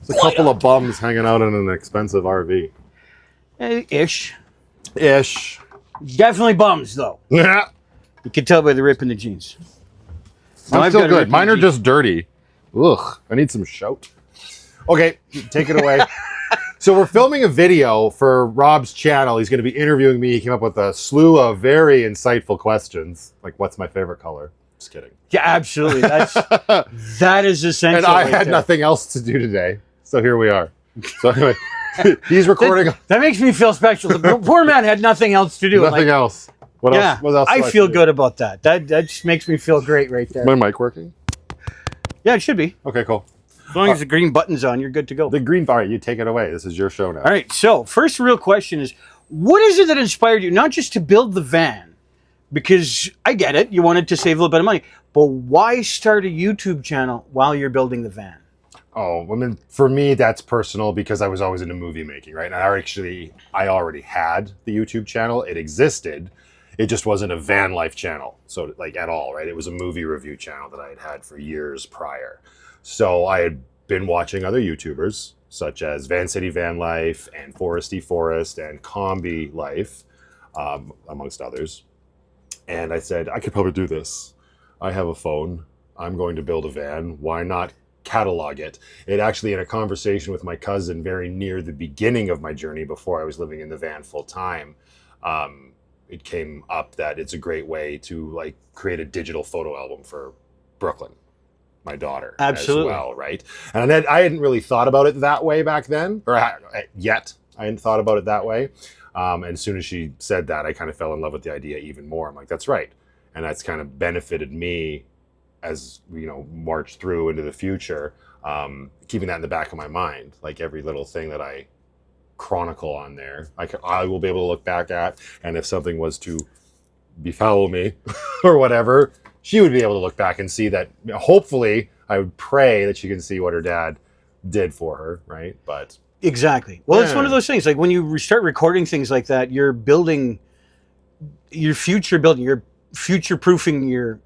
It's a couple of bums hanging out in an expensive RV. Ish. Ish. Definitely bums, though. Yeah. You can tell by the rip in the jeans. No, I'm I've still got a rip good. in Mine the are jeans. just dirty. Ugh. I need some shout. Okay, take it away. So we're filming a video for Rob's channel. He's going to be interviewing me. He came up with a slew of very insightful questions. Like, what's my favorite color? Just kidding. Yeah, absolutely. That is essential. And I right had there. nothing else to do today. So here we are. So anyway, he's recording That makes me feel special. The poor man had nothing else to do. nothing Like, else. What yeah, else? What else? I do feel do? good about that. That just makes me feel great right there. My mic working? Yeah, it should be. Okay, cool. As long as the green button's on, you're good to go. The green bar, you take it away. This is your show now. All right, so first real question is, what is it that inspired you, not just to build the van, because I get it, you wanted to save a little bit of money, but why start a YouTube channel while you're building the van? Oh, I mean, for me, that's personal because I was always into movie making, right? And I already had the YouTube channel. It existed. It just wasn't a van life channel, so like at all, right? It was a movie review channel that I had had for years prior. So I had been watching other YouTubers, such as Van City Van Life and Foresty Forest and Combi Life, amongst others. And I said, I could probably do this. I have a phone. I'm going to build a van. Why not catalog it? It actually, in a conversation with my cousin very near the beginning of my journey before I was living in the van full time, it came up that it's a great way to like create a digital photo album for Brooklyn, my daughter, Absolutely. as well, right? And then I hadn't really thought about it that way back then, or yet. I hadn't thought about it that way. And as soon as she said that, I kind of fell in love with the idea even more. I'm like, that's right. And that's kind of benefited me as, you know, march through into the future, keeping that in the back of my mind, like every little thing that I chronicle on there, I will be able to look back at, and if something was to befoul me or whatever, she would be able to look back and see that. Hopefully, I would pray that she can see what her dad did for her, right? But Exactly. Well, it's Yeah. one of those things, like when you start recording things like that, you're building your future, you're future-proofing your,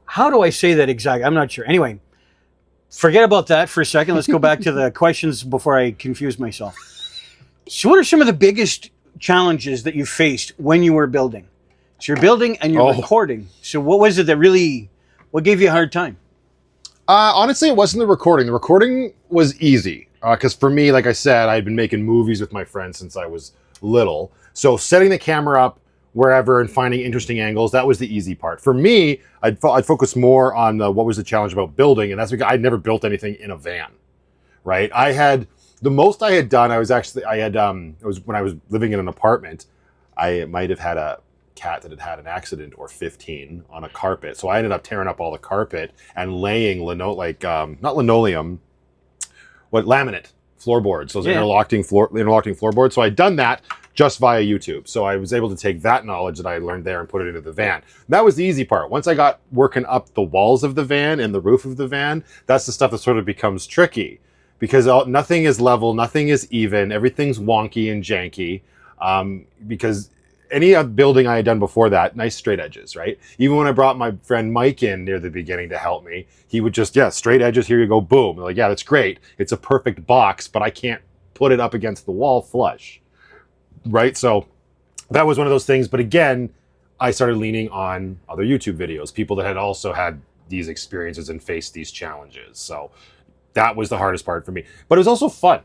how do I say that exactly? I'm not sure. Anyway, forget about that for a second. Let's go back to the questions before I confuse myself. So what are some of the biggest challenges that you faced when you were building? So you're building and you're recording. So what was it that really, what gave you a hard time? honestly, it wasn't the recording. The recording was easy because for me, like I said, I'd been making movies with my friends since I was little. So setting the camera up wherever and finding interesting angles, that was the easy part. For me, I'd focus more on what was the challenge about building, and that's because I'd never built anything in a van, right? The most I had done, it was when I was living in an apartment, I might have had a cat that had an accident or 15 on a carpet. So I ended up tearing up all the carpet and laying laminate floorboards, those interlocking floorboards. So I'd done that just via YouTube. So I was able to take that knowledge that I learned there and put it into the van. That was the easy part. Once I got working up the walls of the van and the roof of the van, that's the stuff that sort of becomes tricky because nothing is level, nothing is even, everything's wonky and janky. Because any building I had done before that, nice straight edges, right? Even when I brought my friend Mike in near the beginning to help me, he would just, straight edges, here you go, boom. I'm like, yeah, that's great. It's a perfect box, but I can't put it up against the wall flush, right? So that was one of those things. But again, I started leaning on other YouTube videos, people that had also had these experiences and faced these challenges. So that was the hardest part for me. But it was also fun.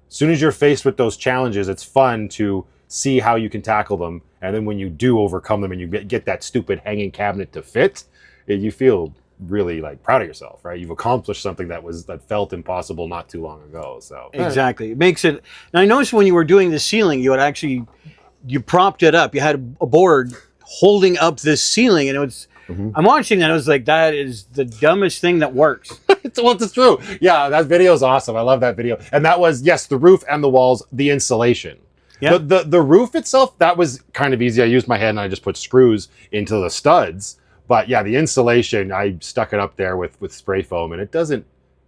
As soon as you're faced with those challenges, it's fun to see how you can tackle them. And then when you do overcome them and you get that stupid hanging cabinet to fit, you feel really like proud of yourself, right? You've accomplished something that felt impossible not too long ago. So Exactly. It makes it, and I noticed when you were doing the ceiling, you propped it up. You had a board holding up this ceiling, and it was, I'm watching that, I was like, that is the dumbest thing that works. it's true. Yeah, that video is awesome. I love that video. And that was, yes, the roof and the walls, the insulation. Yeah. The roof itself, that was kind of easy. I used my hand and I just put screws into the studs. But yeah, the insulation, I stuck it up there with spray foam and it doesn't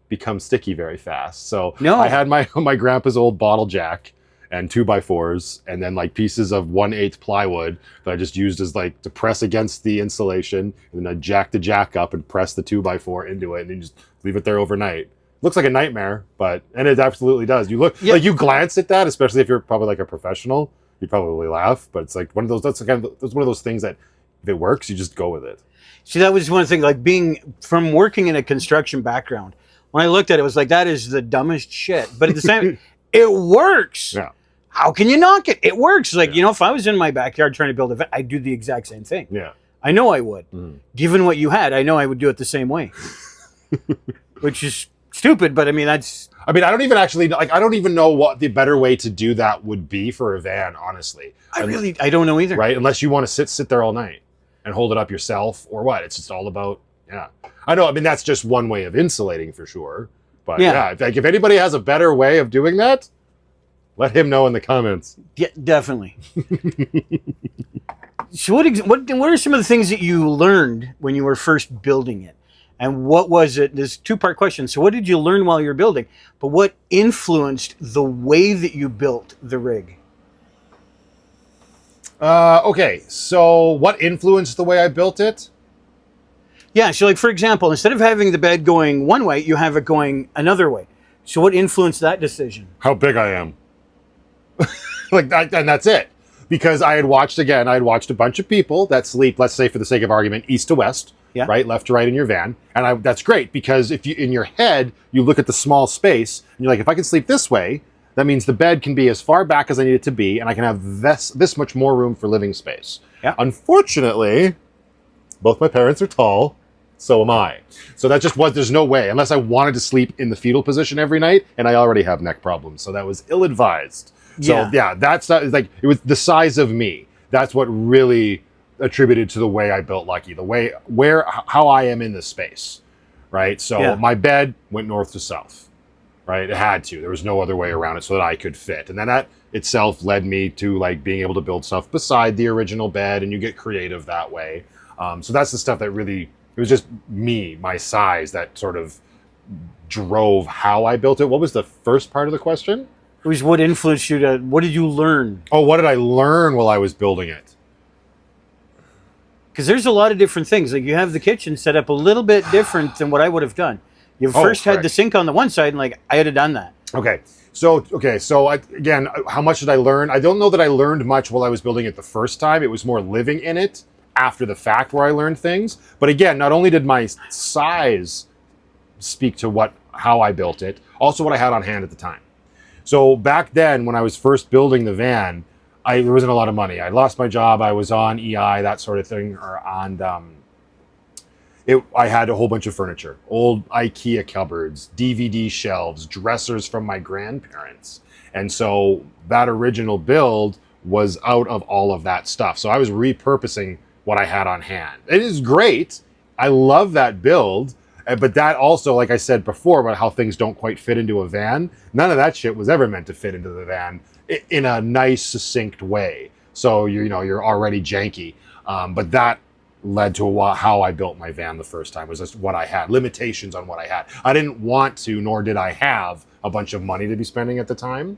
become sticky very fast. So No. I had my grandpa's old bottle jack and 2x4s and then like pieces of 1/8 plywood that I just used as like to press against the insulation. And then I jacked the jack up and pressed the 2x4 into it and then just leave it there overnight. Looks like a nightmare, and it absolutely does. You look Yeah. like you glance at that, especially if you're probably like a professional, you probably laugh. But it's like one of those. That's one of those things that if it works, you just go with it. See, that was one thing, like being from working in a construction background. When I looked at it, it was like, that is the dumbest shit. But at the same, it works. Yeah. How can you knock it? It works. Like, Yeah. if I was in my backyard trying to build a vet, I'd do the exact same thing. Yeah. I know I would. Mm. Given what you had, I know I would do it the same way. Which is stupid, but I mean, that's... I mean, I don't even actually like. I don't even know what the better way to do that would be for a van, honestly. I don't know either. Right, unless you want to sit there all night and hold it up yourself, or what? It's just all about I know. I mean, that's just one way of insulating for sure. But Yeah. if anybody has a better way of doing that, let him know in the comments. Yeah, definitely. So what are some of the things that you learned when you were first building it? And what was it? There's a two-part question. So what did you learn while you were building? But what influenced the way that you built the rig? Okay, so what influenced the way I built it? Yeah, so like for example, instead of having the bed going one way, you have it going another way. So what influenced that decision? How big I am. Like that, and that's it. Because I had watched a bunch of people that sleep, let's say for the sake of argument, east to west. Yeah. Right, left to right in your van, and that's great because if you in your head you look at the small space and you're like, if I can sleep this way, that means the bed can be as far back as I need it to be, and I can have this much more room for living space. Yeah. Unfortunately, both my parents are tall, so am I. So that just was there's no way unless I wanted to sleep in the fetal position every night, and I already have neck problems, so that was ill-advised. So yeah, that's not, like it was the size of me. That's what really attributed to the way I built Lucky, the way how I am in this space, right? So my bed went north to south, right? It had to. There was no other way around it so that I could fit. And then that itself led me to like being able to build stuff beside the original bed, and you get creative that way. So that's the stuff that really, it was just me, my size, that sort of drove how I built it. What was the first part of the question? It was what influenced you what did you learn? Oh, what did I learn while I was building it? Because there's a lot of different things. Like you have the kitchen set up a little bit different than what I would have done. You first had the sink on the one side, and like I had done that. Okay, so again, how much did I learn? I don't know that I learned much while I was building it the first time. It was more living in it after the fact where I learned things. But again, not only did my size speak to how I built it, also what I had on hand at the time. So back then, when I was first building the van, there wasn't a lot of money. I lost my job. I was on EI, that sort of thing, I had a whole bunch of furniture, old IKEA cupboards, DVD shelves, dressers from my grandparents. And so that original build was out of all of that stuff. So I was repurposing what I had on hand. It is great. I love that build. But that also, like I said before, about how things don't quite fit into a van, none of that shit was ever meant to fit into the van in a nice, succinct way. So you're already janky. But that led to how I built my van the first time, was just what I had, limitations on what I had. I didn't want to, nor did I have a bunch of money to be spending at the time,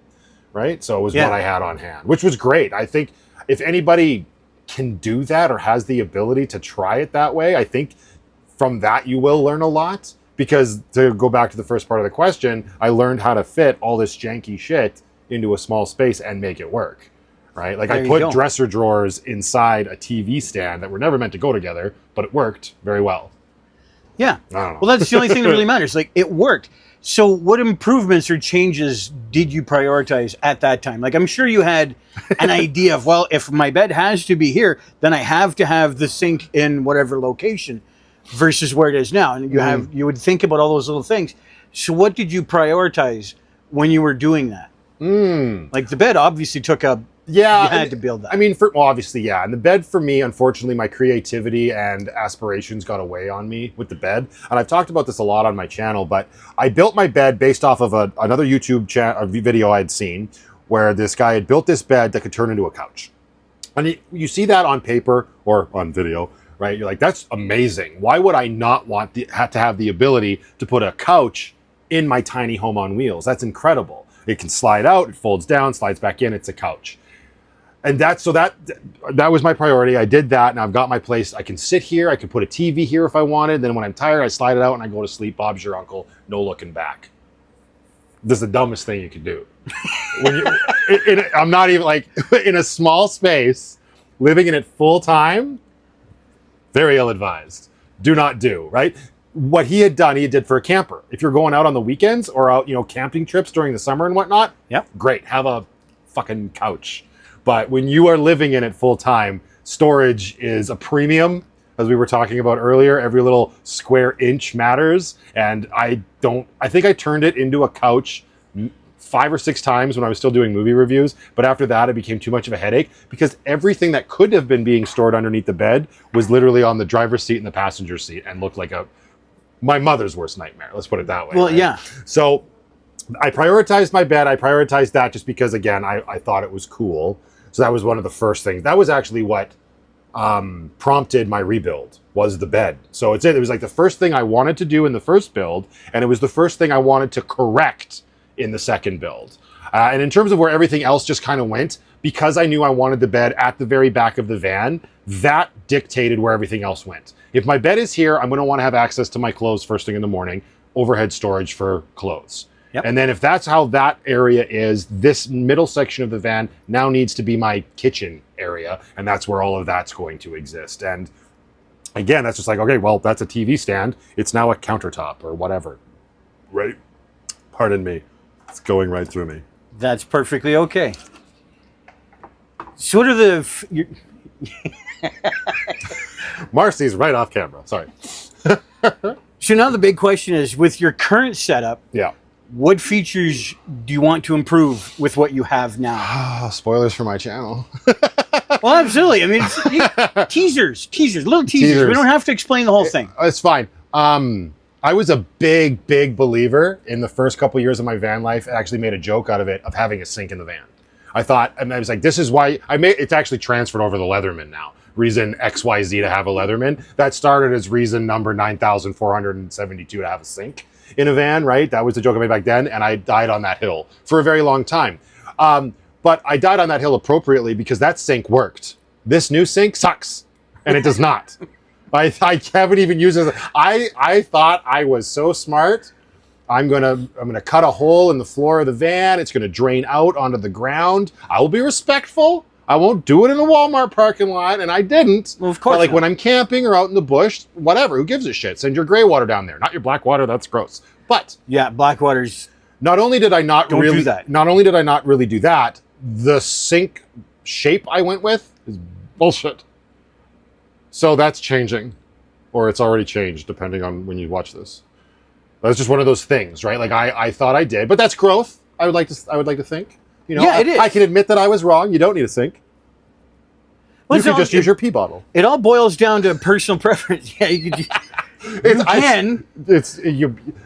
right? So it was what I had on hand, which was great. I think if anybody can do that or has the ability to try it that way, I think from that you will learn a lot. Because to go back to the first part of the question, I learned how to fit all this janky shit into a small space and make it work, right? Like I put dresser drawers inside a TV stand that were never meant to go together, but it worked very well. Yeah. I don't know. Well, that's the only thing that really matters. Like it worked. So what improvements or changes did you prioritize at that time? Like I'm sure you had an idea of, well, if my bed has to be here, then I have to have the sink in whatever location versus where it is now. And you would think about all those little things. So what did you prioritize when you were doing that? Like the bed obviously took up, you had to build that. I mean, obviously, yeah. And the bed for me, unfortunately, my creativity and aspirations got away on me with the bed. And I've talked about this a lot on my channel, but I built my bed based off of another YouTube video I had seen where this guy had built this bed that could turn into a couch. And you see that on paper or on video, right? You're like, that's amazing. Why would I not have to have the ability to put a couch in my tiny home on wheels? That's incredible. It can slide out, it folds down, slides back in, it's a couch. And that was my priority. I did that, and I've got my place. I can sit here. I can put a TV here if I wanted. Then when I'm tired, I slide it out and I go to sleep. Bob's your uncle. No looking back. This is the dumbest thing you can do. I'm not even like in a small space, living in it full time. Very ill-advised. Do not do, right? What he did for a camper. If you're going out on the weekends or out, camping trips during the summer and whatnot, Yep. Great. Have a fucking couch. But when you are living in it full time, storage is a premium. As we were talking about earlier, every little square inch matters. And I think I turned it into a couch 5 or 6 times when I was still doing movie reviews. But after that, it became too much of a headache because everything that could have been being stored underneath the bed was literally on the driver's seat and the passenger seat and looked like my mother's worst nightmare. Let's put it that way. Well, right? yeah. So I prioritized my bed. I prioritized that just because, again, I thought it was cool. So that was one of the first things. That was actually what prompted my rebuild, was the bed. So it was like the first thing I wanted to do in the first build, and it was the first thing I wanted to correct in the second build. And in terms of where everything else just kind of went, because I knew I wanted the bed at the very back of the van, that dictated where everything else went. If my bed is here, I'm going to want to have access to my clothes first thing in the morning, overhead storage for clothes. Yep. And then if that's how that area is, this middle section of the van now needs to be my kitchen area. And that's where all of that's going to exist. And again, that's just like, okay, well, that's a TV stand. It's now a countertop or whatever. Right? Pardon me. It's going right through me. That's perfectly okay. Sort of the... Marcy's right off camera. Sorry. So now the big question is, with your current setup, Yeah. what features do you want to improve with what you have now? Spoilers for my channel. Well, absolutely. I mean, teasers, little teasers. We don't have to explain the whole thing. It's fine. I was a big believer in the first couple years of my van life. I actually made a joke out of it, of having a sink in the van. I thought, and I was like, this is why it's actually transferred over the Leatherman now. Reason XYZ to have a Leatherman. That started as reason number 9,472 to have a sink in a van, right? That was the joke I made back then, and I died on that hill for a very long time. But I died on that hill appropriately because that sink worked. This new sink sucks, and it does not. I haven't even used it. I thought I was so smart. I'm gonna cut a hole in the floor of the van. It's gonna drain out onto the ground. I will be respectful. I won't do it in a Walmart parking lot, and I didn't. Well, of course But like not. when I'm camping or out in the bush, whatever, who gives a shit? Send your gray water down there, not your black water. That's gross. But Yeah, Blackwater's... not only did I not Don't really do that. Not only did I not really do that, the sink shape I went with is bullshit. So that's changing, or it's already changed, depending on when you watch this. That's just one of those things, right? Like I thought I did, but that's growth. I would like to think. Yeah, it is. I can admit that I was wrong. You don't need a sink. Well, You can just use your pee bottle. It all boils down to personal preference. Yeah, you can.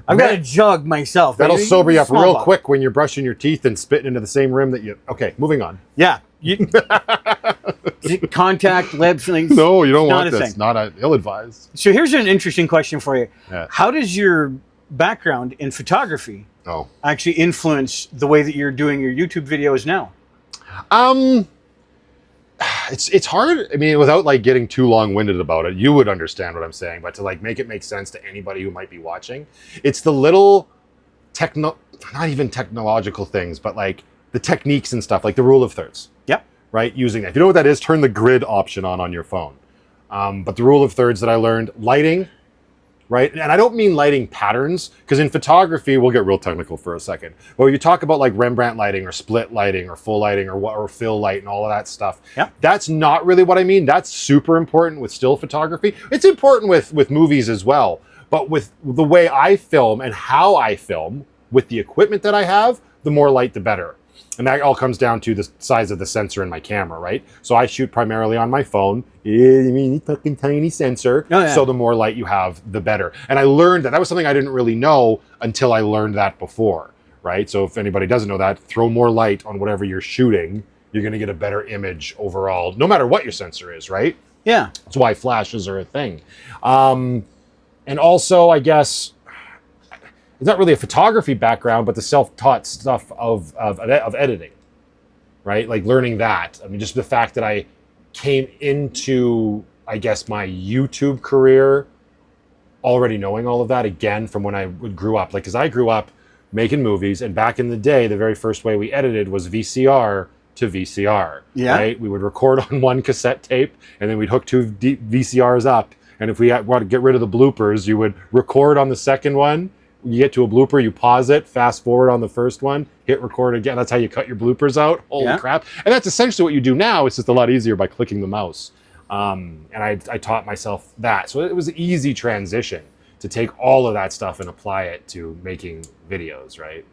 I've got a jug myself. That'll sober you up Small real bottle. quick when you're brushing your teeth and spitting into the same rim that you. Okay, moving on. Yeah. Contact lips. Like, No, you don't not want a this. thing. Not ill-advised. So here's an interesting question for you. Yeah. How does your background in photography Oh. actually influence the way that you're doing your YouTube videos now? It's hard. I mean, without like getting too long-winded about it, you would understand what I'm saying. But to like make it make sense to anybody who might be watching, it's the little not even technological things, but like the techniques and stuff, like the rule of thirds. Yep. Right? Using that. If you know what that is, turn the grid option on your phone. But the rule of thirds that I learned, lighting, right? And I don't mean lighting patterns, because in photography, we'll get real technical for a second. But when you talk about like Rembrandt lighting or split lighting or full lighting or fill light and all of that stuff, Yep. that's not really what I mean. That's super important with still photography. It's important with movies as well. But with the way I film and how I film with the equipment that I have, the more light, the better. And that all comes down to the size of the sensor in my camera, right? So I shoot primarily on my phone. Fucking tiny sensor. Oh, yeah. So the more light you have, the better. And I learned that. That was something I didn't really know until I learned that before, right? So if anybody doesn't know that, throw more light on whatever you're shooting. You're going to get a better image overall, no matter what your sensor is, right? Yeah. That's why flashes are a thing. And also, I guess, it's not really a photography background, but the self-taught stuff of editing, right? Like learning that. I mean, just the fact that I came into, I guess, my YouTube career already knowing all of that again from when I grew up. Like, because I grew up making movies, and back in the day, the very first way we edited was VCR to VCR. Yeah. Right? We would record on one cassette tape, and then we'd hook two VCRs up. And if we want to get rid of the bloopers, you would record on the second one. When you get to a blooper, you pause it, fast forward on the first one, hit record again. That's how you cut your bloopers out. Holy crap. And that's essentially what you do now. It's just a lot easier by clicking the mouse. And I taught myself that. So it was an easy transition to take all of that stuff and apply it to making videos, right?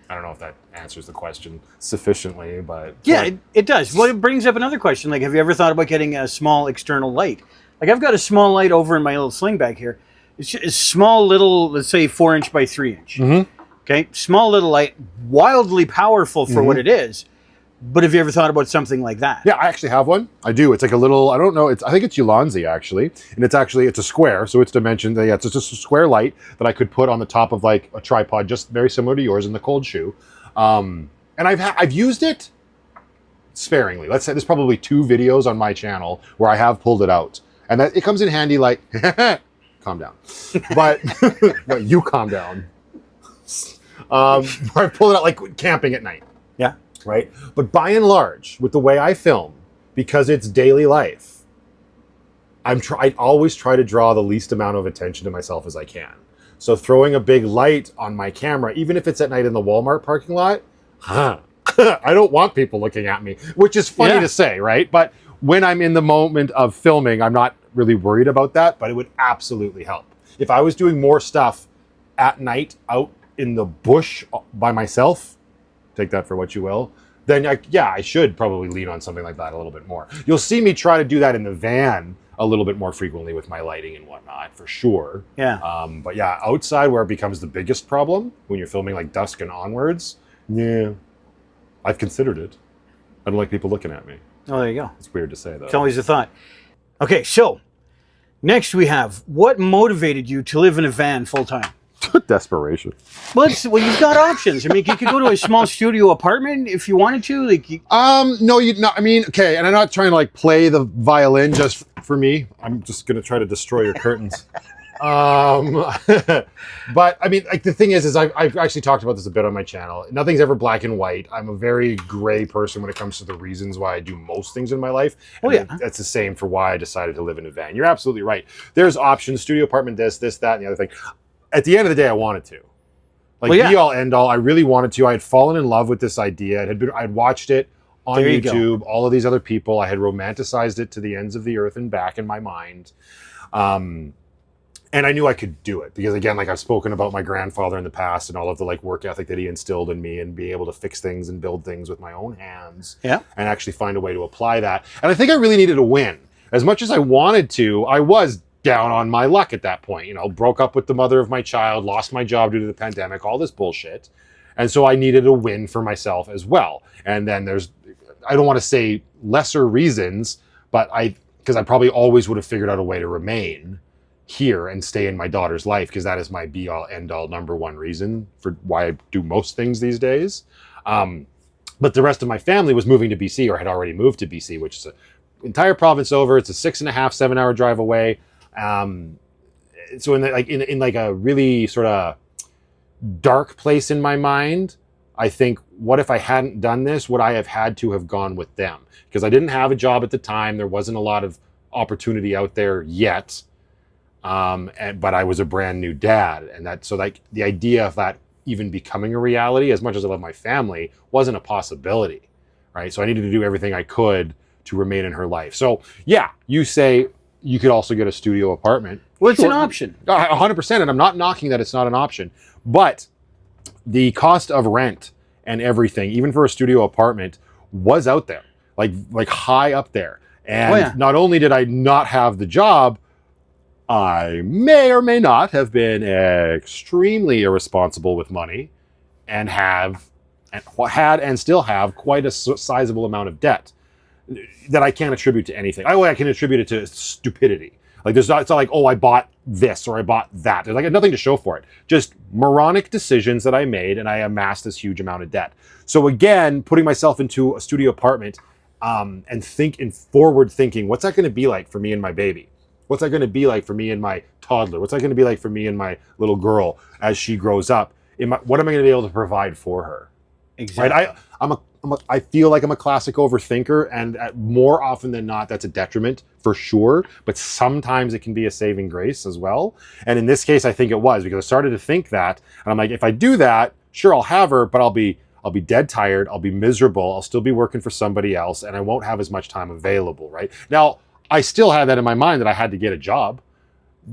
I don't know if that answers the question sufficiently, but... Yeah, it does. Well, it brings up another question. Like, have you ever thought about getting a small external light? Like, I've got a small light over in my little sling bag here. It's just a small little, let's say 4-inch by 3-inch. Mm-hmm. Okay, small little light, wildly powerful for what it is. But have you ever thought about something like that? Yeah, I actually have one. I do. It's like a little, I don't know, I think it's Ulanzi actually. And it's a square, so it's dimensioned. Yeah, it's just a square light that I could put on the top of like a tripod, just very similar to yours in the cold shoe. And I've used it sparingly. Let's say there's probably 2 videos on my channel where I have pulled it out. And that it comes in handy like, calm down. But, no, you calm down. I pulled it out like camping at night. Yeah. Right? But by and large, with the way I film, because it's daily life, I always try to draw the least amount of attention to myself as I can. So throwing a big light on my camera, even if it's at night in the Walmart parking lot, I don't want people looking at me, which is funny to say, right? But when I'm in the moment of filming, I'm not really worried about that, but it would absolutely help. If I was doing more stuff at night out in the bush by myself, take that for what you will, then I should probably lean on something like that a little bit more. You'll see me try to do that in the van a little bit more frequently with my lighting and whatnot, for sure. Yeah. But yeah, outside where it becomes the biggest problem, when you're filming like dusk and onwards, yeah, I've considered it. I don't like people looking at me. Oh, there you go. It's weird to say, though. It's always a thought. Okay, so next we have, what motivated you to live in a van full time? Desperation. Well, you've got options. I mean, you could go to a small studio apartment if you wanted to. No, you'd not. I mean, okay, and I'm not trying to like play the violin just for me. I'm just gonna try to destroy your curtains. But I mean, like the thing is I've actually talked about this a bit on my channel. Nothing's ever black and white. I'm a very gray person when it comes to the reasons why I do most things in my life. And that's the same for why I decided to live in a van. You're absolutely right. There's options: studio apartment, this, that, and the other thing. At the end of the day, I wanted to. Like, be all end all. I really wanted to. I had fallen in love with this idea. I'd watched it on YouTube. All of these other people. I had romanticized it to the ends of the earth and back in my mind. And I knew I could do it because, again, like I've spoken about my grandfather in the past and all of the like work ethic that he instilled in me and being able to fix things and build things with my own hands. Yeah. And actually find a way to apply that. And I think I really needed a win. As much as I wanted to, I was down on my luck at that point, broke up with the mother of my child, lost my job due to the pandemic, all this bullshit. And so I needed a win for myself as well. And then I don't want to say lesser reasons, but because I probably always would have figured out a way to remain here and stay in my daughter's life, because that is my be all end all number one reason for why I do most things these days. But the rest of my family was moving to BC or had already moved to BC, which is an entire province over. It's a 6.5-7 hour drive away. So in a really sort of dark place in my mind, I think, what if I hadn't done this? Would I have had to have gone with them? Because I didn't have a job at the time. There wasn't a lot of opportunity out there yet. But I was a brand new dad. And the idea of that even becoming a reality, as much as I love my family, wasn't a possibility, right? So I needed to do everything I could to remain in her life. So yeah, you say, you could also get a studio apartment. Well, it's an option. 100%, and I'm not knocking that it's not an option. But the cost of rent and everything, even for a studio apartment, was out there, like high up there. And not only did I not have the job, I may or may not have been extremely irresponsible with money and had and still have quite a sizable amount of debt that I can't attribute to anything. I can attribute it to stupidity. Like it's not like, oh, I bought this or I bought that. There's like nothing to show for it. Just moronic decisions that I made, and I amassed this huge amount of debt. So again, putting myself into a studio apartment and think in forward thinking, what's that going to be like for me and my baby? What's that going to be like for me and my toddler? What's that going to be like for me and my little girl as she grows up? What am I going to be able to provide for her? Exactly. Right? I feel like I'm a classic overthinker, and more often than not, that's a detriment for sure. But sometimes it can be a saving grace as well. And in this case, I think it was, because I started to think that, and I'm like, if I do that, sure, I'll have her, but I'll be dead tired. I'll be miserable. I'll still be working for somebody else, and I won't have as much time available. Right now, I still had that in my mind that I had to get a job.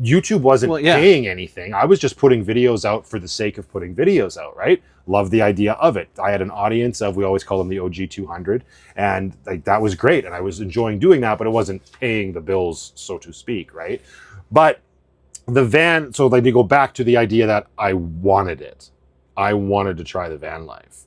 YouTube wasn't paying anything. I was just putting videos out for the sake of putting videos out, right? Love the idea of it. I had an audience of, we always call them the OG 200, and like that was great, and I was enjoying doing that, but it wasn't paying the bills, so to speak, right? But the van, so like to go back to the idea that I wanted it. I wanted to try the van life.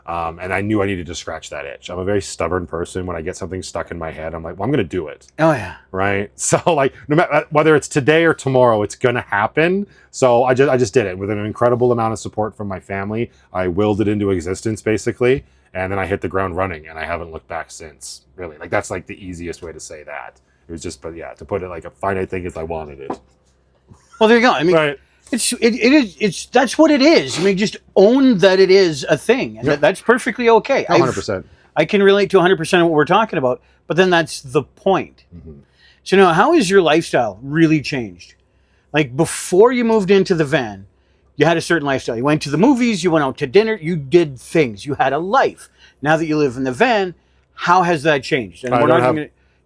And I knew I needed to scratch that itch. I'm a very stubborn person. When I get something stuck in my head, I'm like, well, I'm going to do it. Oh yeah. Right. So like, no matter whether it's today or tomorrow, it's going to happen. So I just did it with an incredible amount of support from my family. I willed it into existence basically. And then I hit the ground running, and I haven't looked back since, really. Like that's like the easiest way to say that. It was just, but yeah, to put it like a finite thing is I wanted it. Well, there you go. I mean, right. It's that's what it is. I mean, just own that it is a thing, and that's perfectly okay. 100%. I can relate to 100% of what we're talking about, but then that's the point. Mm-hmm. So now, how has your lifestyle really changed? Like before you moved into the van, you had a certain lifestyle. You went to the movies, you went out to dinner, you did things, you had a life. Now that you live in the van, how has that changed? And we're not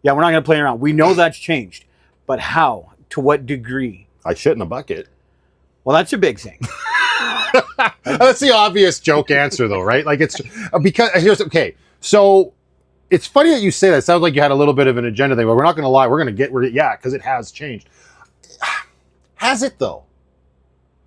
going to play around. We know that's changed, but how? To what degree? I shit in a bucket. Well, that's a big thing. That's the obvious joke answer, though, right? Like it's because here's okay. So it's funny that you say that. It sounds like you had a little bit of an agenda thing, but we're not going to lie. We're going to get because it has changed. Has it though?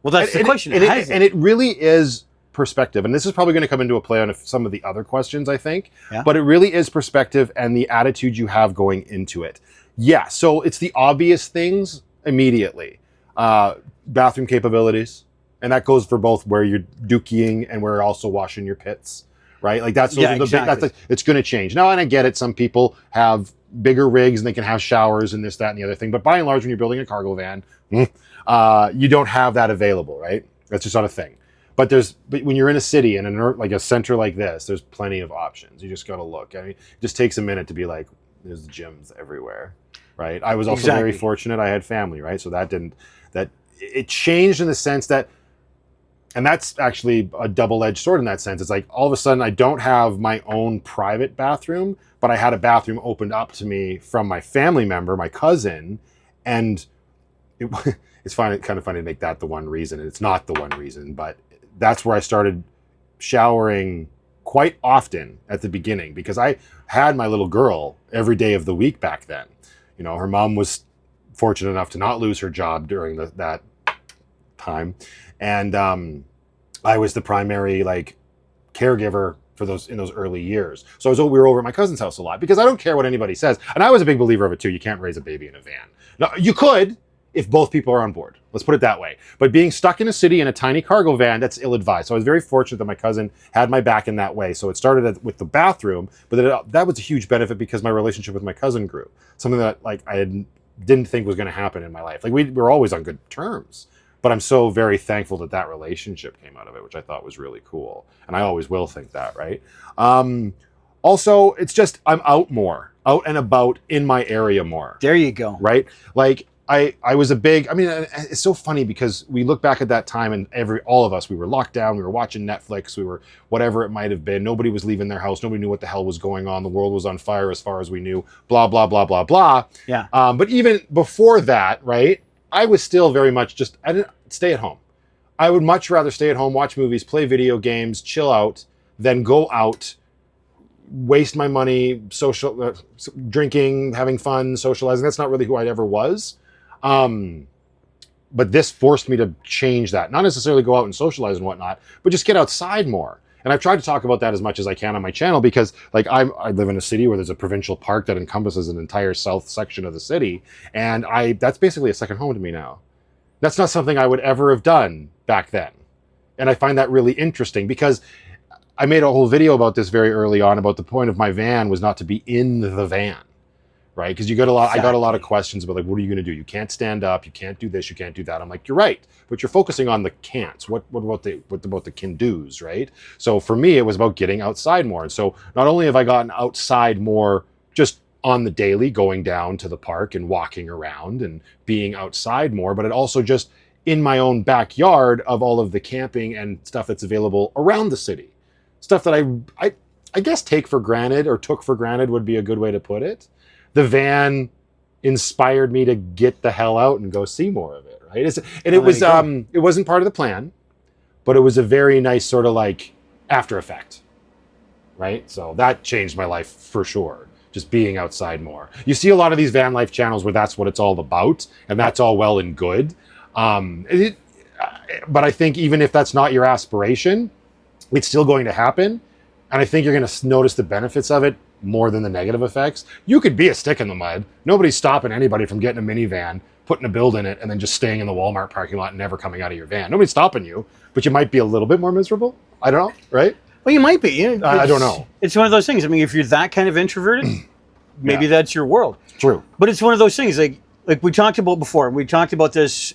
Well, that's the question. And it really is perspective, and this is probably going to come into a play on some of the other questions, I think. Yeah. But it really is perspective and the attitude you have going into it. Yeah. So it's the obvious things immediately. Bathroom capabilities, and that goes for both where you're dookying and where you're also washing your pits, right? Like that's exactly. It's going to change now, and I get it. Some people have bigger rigs and they can have showers and this, that, and the other thing. But by and large, when you're building a cargo van, you don't have that available, right? That's just not a thing. But when you're in a city and like a center like this, there's plenty of options. You just got to look. I mean, it just takes a minute to be like, there's gyms everywhere, right? I was also very fortunate. I had family, right? So it changed in the sense that, and that's actually a double-edged sword in that sense. It's like all of a sudden I don't have my own private bathroom, but I had a bathroom opened up to me from my family member, my cousin, and it's kind of funny to make that the one reason. And it's not the one reason, but that's where I started showering quite often at the beginning, because I had my little girl every day of the week back then. You know, her mom was fortunate enough to not lose her job during that time, and I was the primary like caregiver for in those early years. So we were over at my cousin's house a lot, because I don't care what anybody says, and I was a big believer of it too. You can't raise a baby in a van. Now, you could if both people are on board. Let's put it that way. But being stuck in a city in a tiny cargo van, that's ill-advised. So I was very fortunate that my cousin had my back in that way. So it started with the bathroom, but that was a huge benefit because my relationship with my cousin grew. Something that like didn't think was going to happen in my life. Like we were always on good terms, but I'm so very thankful that relationship came out of it, which I thought was really cool. And I always will think that, right? Also, it's just, I'm out and about in my area more. There you go. Right? Like I was it's so funny because we look back at that time and all of us, we were locked down, we were watching Netflix, we were whatever it might have been. Nobody was leaving their house. Nobody knew what the hell was going on. The world was on fire as far as we knew, blah, blah, blah, blah, blah. Yeah. But even before that, right, I was still very much I didn't stay at home. I would much rather stay at home, watch movies, play video games, chill out, than go out, waste my money, drinking, having fun, socializing. That's not really who I ever was. But this forced me to change that. Not necessarily go out and socialize and whatnot, but just get outside more. And I've tried to talk about that as much as I can on my channel because like I live in a city where there's a provincial park that encompasses an entire south section of the city. And that's basically a second home to me now. That's not something I would ever have done back then. And I find that really interesting because I made a whole video about this very early on about the point of my van was not to be in the van. Right? Because I got a lot of questions about like, what are you going to do? You can't stand up. You can't do this. You can't do that. I'm like, you're right, but you're focusing on the can'ts. What about the can do's, right? So for me, it was about getting outside more. And so not only have I gotten outside more, just on the daily, going down to the park and walking around and being outside more, but it also just in my own backyard of all of the camping and stuff that's available around the city, stuff that I guess take for granted or took for granted would be a good way to put it. The van inspired me to get the hell out and go see more of it, right? It wasn't part of the plan, but it was a very nice sort of like after effect, right? So that changed my life for sure, just being outside more. You see a lot of these van life channels where that's what it's all about, and that's all well and good. But I think even if that's not your aspiration, it's still going to happen. And I think you're going to notice the benefits of it more than the negative effects. You could be a stick in the mud. Nobody's stopping anybody from getting a minivan, putting a build in it, and then just staying in the Walmart parking lot and never coming out of your van. Nobody's stopping you, but you might be a little bit more miserable. I don't know, right? Well, you might be. I don't know. It's one of those things. I mean, if you're that kind of introverted, maybe that's your world. True. But it's one of those things like we talked about before. We talked about this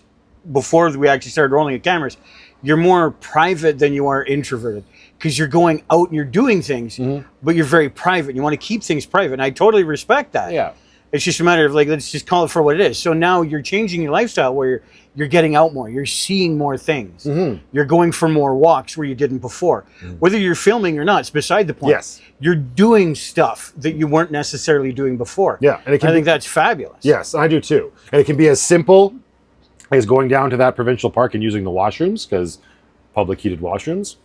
before we actually started rolling at cameras. You're more private than you are introverted because you're going out and you're doing things, but you're very private. You want to keep things private. And I totally respect that. Yeah. It's just a matter of like, let's just call it for what it is. So now you're changing your lifestyle where you're getting out more. You're seeing more things. You're going for more walks where you didn't before. Whether you're filming or not, it's beside the point. Yes. You're doing stuff that you weren't necessarily doing before. Yeah. And I think that's fabulous. Yes, I do too. And it can be as simple as going down to that provincial park and using the washrooms, because public heated washrooms,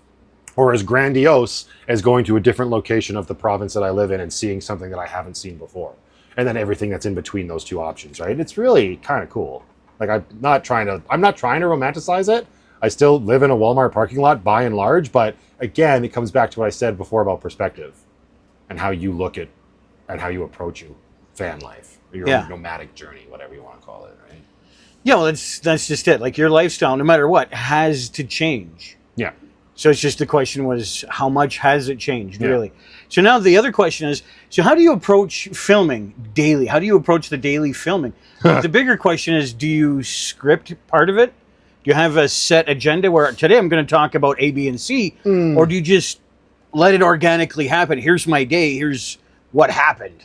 or as grandiose as going to a different location of the province that I live in and seeing something that I haven't seen before. And then everything that's in between those two options, right? It's really kind of cool. Like I'm not trying to romanticize it. I still live in a Walmart parking lot by and large, but again, it comes back to what I said before about perspective and how you look at and how you approach your van life, or your nomadic journey, whatever you want to call it, right? Yeah, well, that's just it. Like your lifestyle, no matter what, has to change. Yeah. So it's just the question was, how much has it changed, really? So now the other question is, so how do you approach filming daily? How do you approach the daily filming? But the bigger question is, do you script part of it? Do you have a set agenda where today I'm going to talk about A, B, and C? Or do you just let it organically happen? Here's my day. Here's what happened.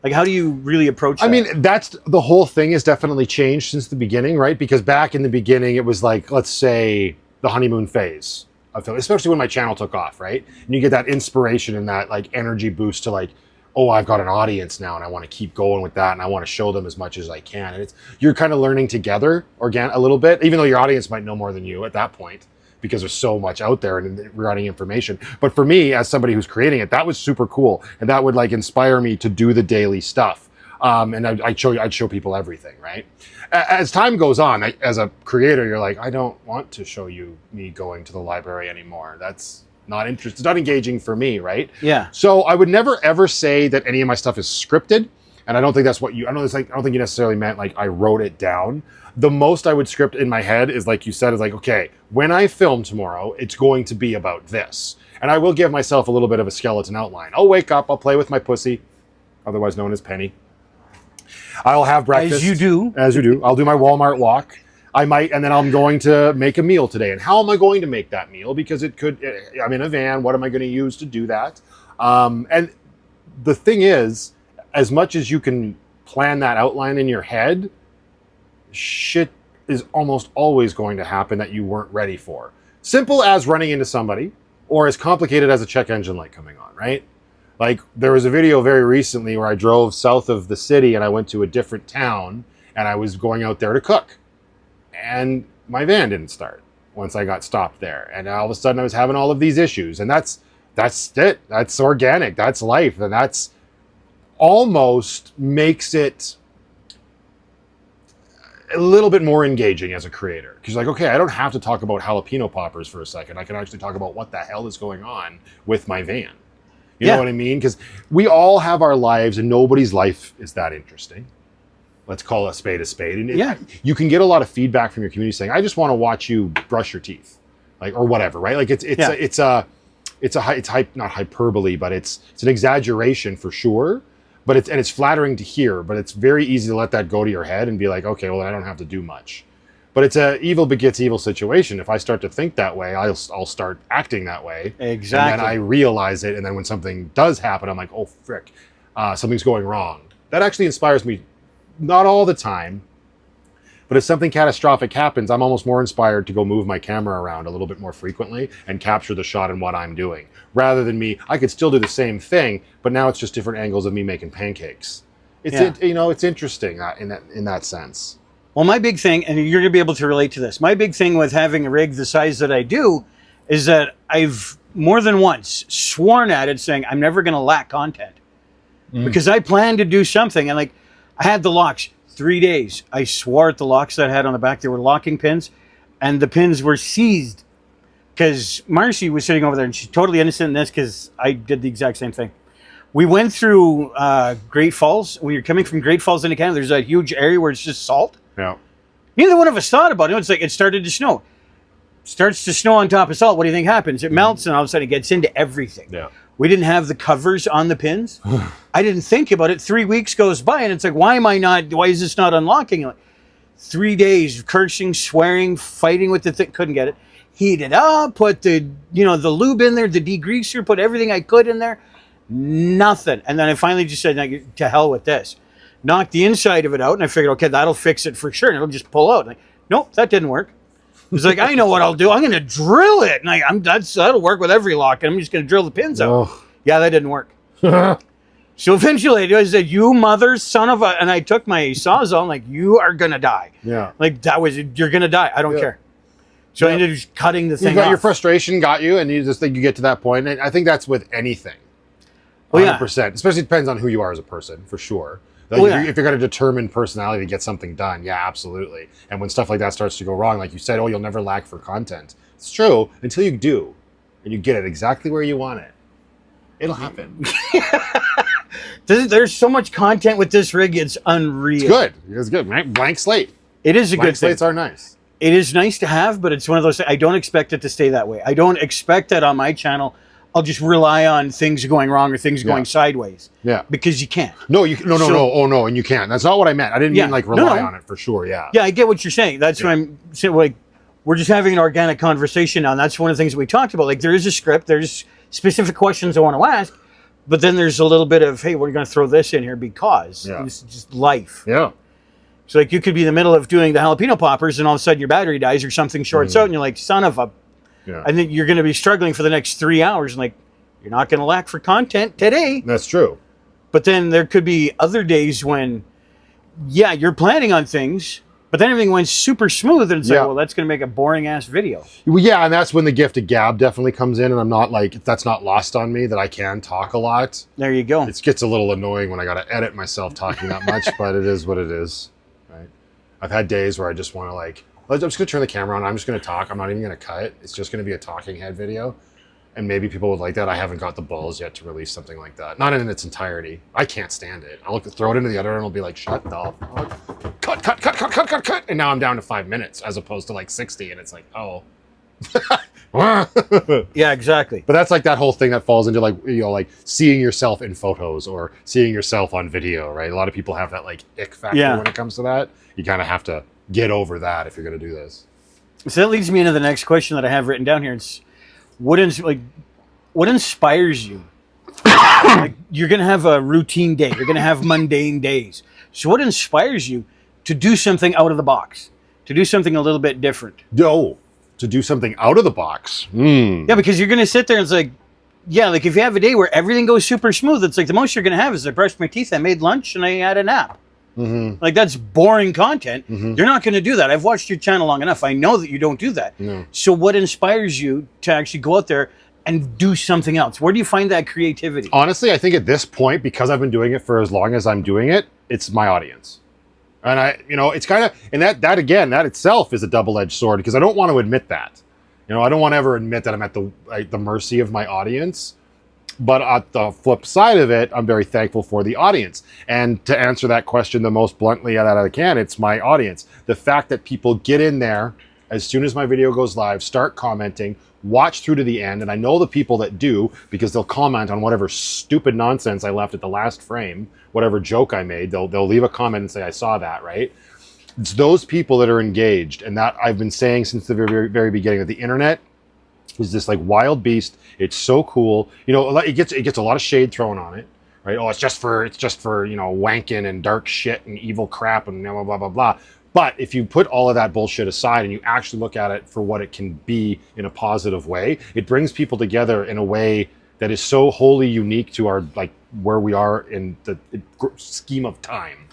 Like, how do you really approach that? I mean, that's the whole thing has definitely changed since the beginning, right? Because back in the beginning, it was like, let's say, the honeymoon phase of film, especially when my channel took off, right? And you get that inspiration and that like energy boost to like, oh, I've got an audience now and I want to keep going with that and I want to show them as much as I can. And you're kind of learning together a little bit, even though your audience might know more than you at that point, because there's so much out there and regarding information. But for me, as somebody who's creating it, that was super cool. And that would like inspire me to do the daily stuff. And I'd show people everything, right? As time goes on, as a creator, you're like, I don't want to show you me going to the library anymore. That's not interesting. It's not engaging for me, right? Yeah. So I would never ever say that any of my stuff is scripted. And I don't think that's what I don't think you necessarily meant like I wrote it down. The most I would script in my head is like you said, is like, okay, when I film tomorrow, it's going to be about this. And I will give myself a little bit of a skeleton outline. I'll wake up, I'll play with my pussy, otherwise known as Penny. I'll have breakfast. As you do. As you do. I'll do my Walmart walk. I might, and then I'm going to make a meal today. And how am I going to make that meal? Because I'm in a van. What am I going to use to do that? And the thing is, as much as you can plan that outline in your head, shit is almost always going to happen that you weren't ready for. Simple as running into somebody, or as complicated as a check engine light coming on, right? Like there was a video very recently where I drove south of the city and I went to a different town and I was going out there to cook. And my van didn't start once I got stopped there. And all of a sudden I was having all of these issues. And that's it. That's organic. That's life. And that's almost makes it a little bit more engaging as a creator. Because like, okay, I don't have to talk about jalapeno poppers for a second. I can actually talk about what the hell is going on with my van. You know what I mean? Because we all have our lives and nobody's life is that interesting. Let's call a spade a spade. And you can get a lot of feedback from your community saying, I just want to watch you brush your teeth, like, or whatever, right? Like it's not hyperbole, but it's an exaggeration for sure. But it's flattering to hear, but it's very easy to let that go to your head and be like, okay, well, I don't have to do much. But it's a evil begets evil situation. If I start to think that way, I'll start acting that way. Exactly. And then I realize it, and then when something does happen, I'm like, oh, frick, something's going wrong. That actually inspires me, not all the time, but if something catastrophic happens, I'm almost more inspired to go move my camera around a little bit more frequently and capture the shot in what I'm doing. Rather than me, I could still do the same thing, but now it's just different angles of me making pancakes. It's interesting in that sense. Well, my big thing, and you're going to be able to relate to this, my big thing with having a rig the size that I do is that I've more than once sworn at it saying I'm never going to lack content. Because I plan to do something. And like, I had the locks 3 days. I swore at the locks that I had on the back. They were locking pins, and the pins were seized because Marcy was sitting over there, and she's totally innocent in this because I did the exact same thing. We went through Great Falls. We were coming from Great Falls into Canada. There's a huge area where it's just salt. Yeah. Neither one of us thought about it. It's like it started to snow. Starts to snow on top of salt. What do you think happens? It melts, and all of a sudden it gets into everything. Yeah. We didn't have the covers on the pins. I didn't think about it. 3 weeks goes by, and it's like, why is this not unlocking? Like, 3 days cursing, swearing, fighting with the thing. Couldn't get it. Heat it up, put the lube in there, the degreaser, put everything I could in there. Nothing. And then I finally just said, to hell with this. Knocked the inside of it out, and I figured, okay, that'll fix it for sure, and it'll just pull out. Like, nope, that didn't work. It's like, I know what I'll do. I'm going to drill it. And that'll work with every lock. And I'm just going to drill the pins out. Oh. Yeah, that didn't work. So eventually I said, you mother son of a... And I took my Sawzall, I'm like, you are going to die. Yeah. Like, you're going to die. I don't care. So I ended up just cutting the thing off. Your frustration got you, and you just think you get to that point. And I think that's with anything. 100%. Especially depends on who you are as a person, for sure. Like if you're going to determine personality to get something done, yeah, absolutely. And when stuff like that starts to go wrong, like you said, you'll never lack for content. It's true until you do, and you get it exactly where you want it. It'll happen. There's so much content with this rig; it's unreal. It's good. It's good. Blank slate. It is a good thing. Slates are nice. It is nice to have, but it's one of those things. I don't expect it to stay that way. I don't expect that on my channel. I'll just rely on things going wrong or things going sideways. Yeah. Because you can't. No, no. Oh, no, and you can't. That's not what I meant. I didn't mean like rely on it for sure, Yeah, I get what you're saying. That's what I'm saying. Like, we're just having an organic conversation now, and that's one of the things that we talked about. Like, there is a script. There's specific questions I want to ask, but then there's a little bit of, hey, we're going to throw this in here because it's just life. Yeah. So, like, you could be in the middle of doing the jalapeno poppers, and all of a sudden your battery dies or something shorts out, and you're like, son of a... Yeah. And then you're going to be struggling for the next 3 hours, and like, you're not going to lack for content today. That's true. But then there could be other days when, you're planning on things, but then everything went super smooth, and it's like, well, that's going to make a boring-ass video. Well, yeah, and that's when the gift of gab definitely comes in, and I'm not like, that's not lost on me, that I can talk a lot. There you go. It gets a little annoying when I got to edit myself talking that much, but it is what it is, right? I've had days where I just want to like, I'm just going to turn the camera on, I'm just going to talk, I'm not even going to cut. It's just going to be a talking head video. And maybe people would like that. I haven't got the balls yet to release something like that. Not in its entirety. I can't stand it. I'll throw it into the editor and I'll be like, shut the fuck. Cut. And now I'm down to 5 minutes as opposed to like 60. And it's like, oh. Yeah, exactly. But that's like that whole thing that falls into like, like seeing yourself in photos or seeing yourself on video, right? A lot of people have that like ick factor when it comes to that. You kind of have to get over that if you're going to do this. So that leads me into the next question that I have written down here. It's, what inspires you? Like, you're going to have a routine day. You're going to have mundane days. So what inspires you to do something out of the box? To do something a little bit different? No, to do something out of the box. Yeah, because you're going to sit there and it's like, like if you have a day where everything goes super smooth, it's like the most you're going to have is I brushed my teeth, I made lunch, and I had a nap. Mm-hmm. Like, that's boring content. Mm-hmm. You're not going to do that. I've watched your channel long enough. I know that you don't do that. No. So what inspires you to actually go out there and do something else? Where do you find that creativity? Honestly, I think at this point, because I've been doing it for as long as I'm doing it, it's my audience. And it's kind of, and that again, that itself is a double-edged sword, because I don't want to admit that. I don't want to ever admit that I'm at the mercy of my audience. But at the flip side of it, I'm very thankful for the audience. And to answer that question the most bluntly that I can, it's my audience. The fact that people get in there as soon as my video goes live, start commenting, watch through to the end. And I know the people that do, because they'll comment on whatever stupid nonsense I left at the last frame, whatever joke I made, they'll leave a comment and say, I saw that, right? It's those people that are engaged. And that I've been saying since the very, very beginning, that the internet is this like wild beast. It's so cool. It gets a lot of shade thrown on it, right? Oh, it's just for wanking and dark shit and evil crap and blah, blah, blah, blah. But if you put all of that bullshit aside and you actually look at it for what it can be in a positive way, it brings people together in a way that is so wholly unique to our, like, where we are in the scheme of time,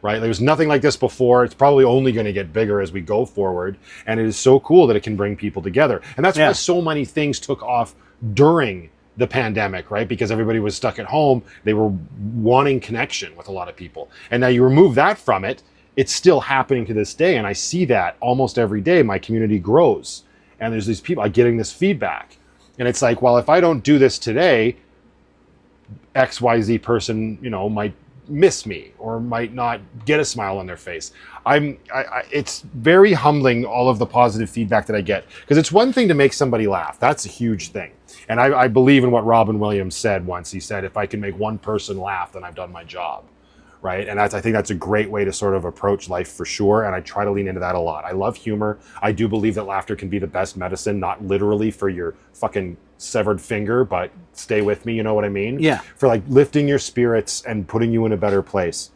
right? There's nothing like this before. It's probably only going to get bigger as we go forward. And it is so cool that it can bring people together. And that's why so many things took off during the pandemic, right? Because everybody was stuck at home. They were wanting connection with a lot of people. And now you remove that from it, it's still happening to this day. And I see that almost every day. My community grows. And there's these people getting this feedback. And it's like, well, if I don't do this today, XYZ person, might miss me or might not get a smile on their face. It's very humbling, all of the positive feedback that I get, because it's one thing to make somebody laugh. That's a huge thing. And I believe in what Robin Williams said once. He said, if I can make one person laugh, then I've done my job. Right. And I think that's a great way to sort of approach life, for sure. And I try to lean into that a lot. I love humor. I do believe that laughter can be the best medicine, not literally for your fucking severed finger, but stay with me. You know what I mean? Yeah. For like lifting your spirits and putting you in a better place.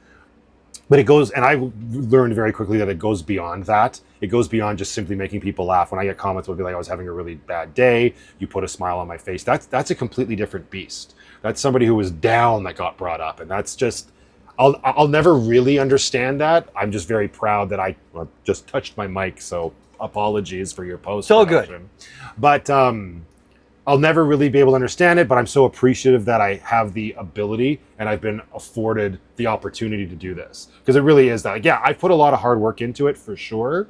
But it goes, and I learned very quickly that it goes beyond that. It goes beyond just simply making people laugh. When I get comments, will be like, I was having a really bad day. You put a smile on my face. That's a completely different beast. That's somebody who was down that got brought up. And that's just, I'll never really understand that. I'm just very proud that I just touched my mic. So apologies for your post. It's all good. But I'll never really be able to understand it, but I'm so appreciative that I have the ability and I've been afforded the opportunity to do this. Because it really is that, I've put a lot of hard work into it, for sure,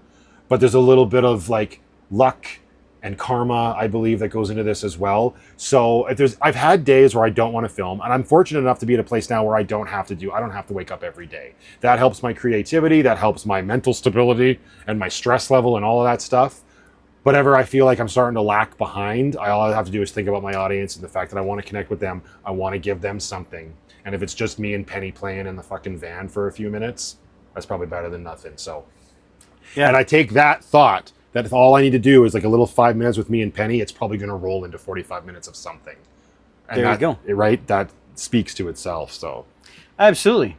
but there's a little bit of like luck and karma, I believe, that goes into this as well. So I've had days where I don't want to film, and I'm fortunate enough to be at a place now where I don't have to wake up every day. That helps my creativity, that helps my mental stability and my stress level and all of that stuff. Whatever I feel like I'm starting to lack behind, all I have to do is think about my audience and the fact that I want to connect with them. I want to give them something. And if it's just me and Penny playing in the fucking van for a few minutes, that's probably better than nothing. So, and I take that thought that if all I need to do is like a little 5 minutes with me and Penny, it's probably going to roll into 45 minutes of something. And there you go. Right? That speaks to itself. So, absolutely.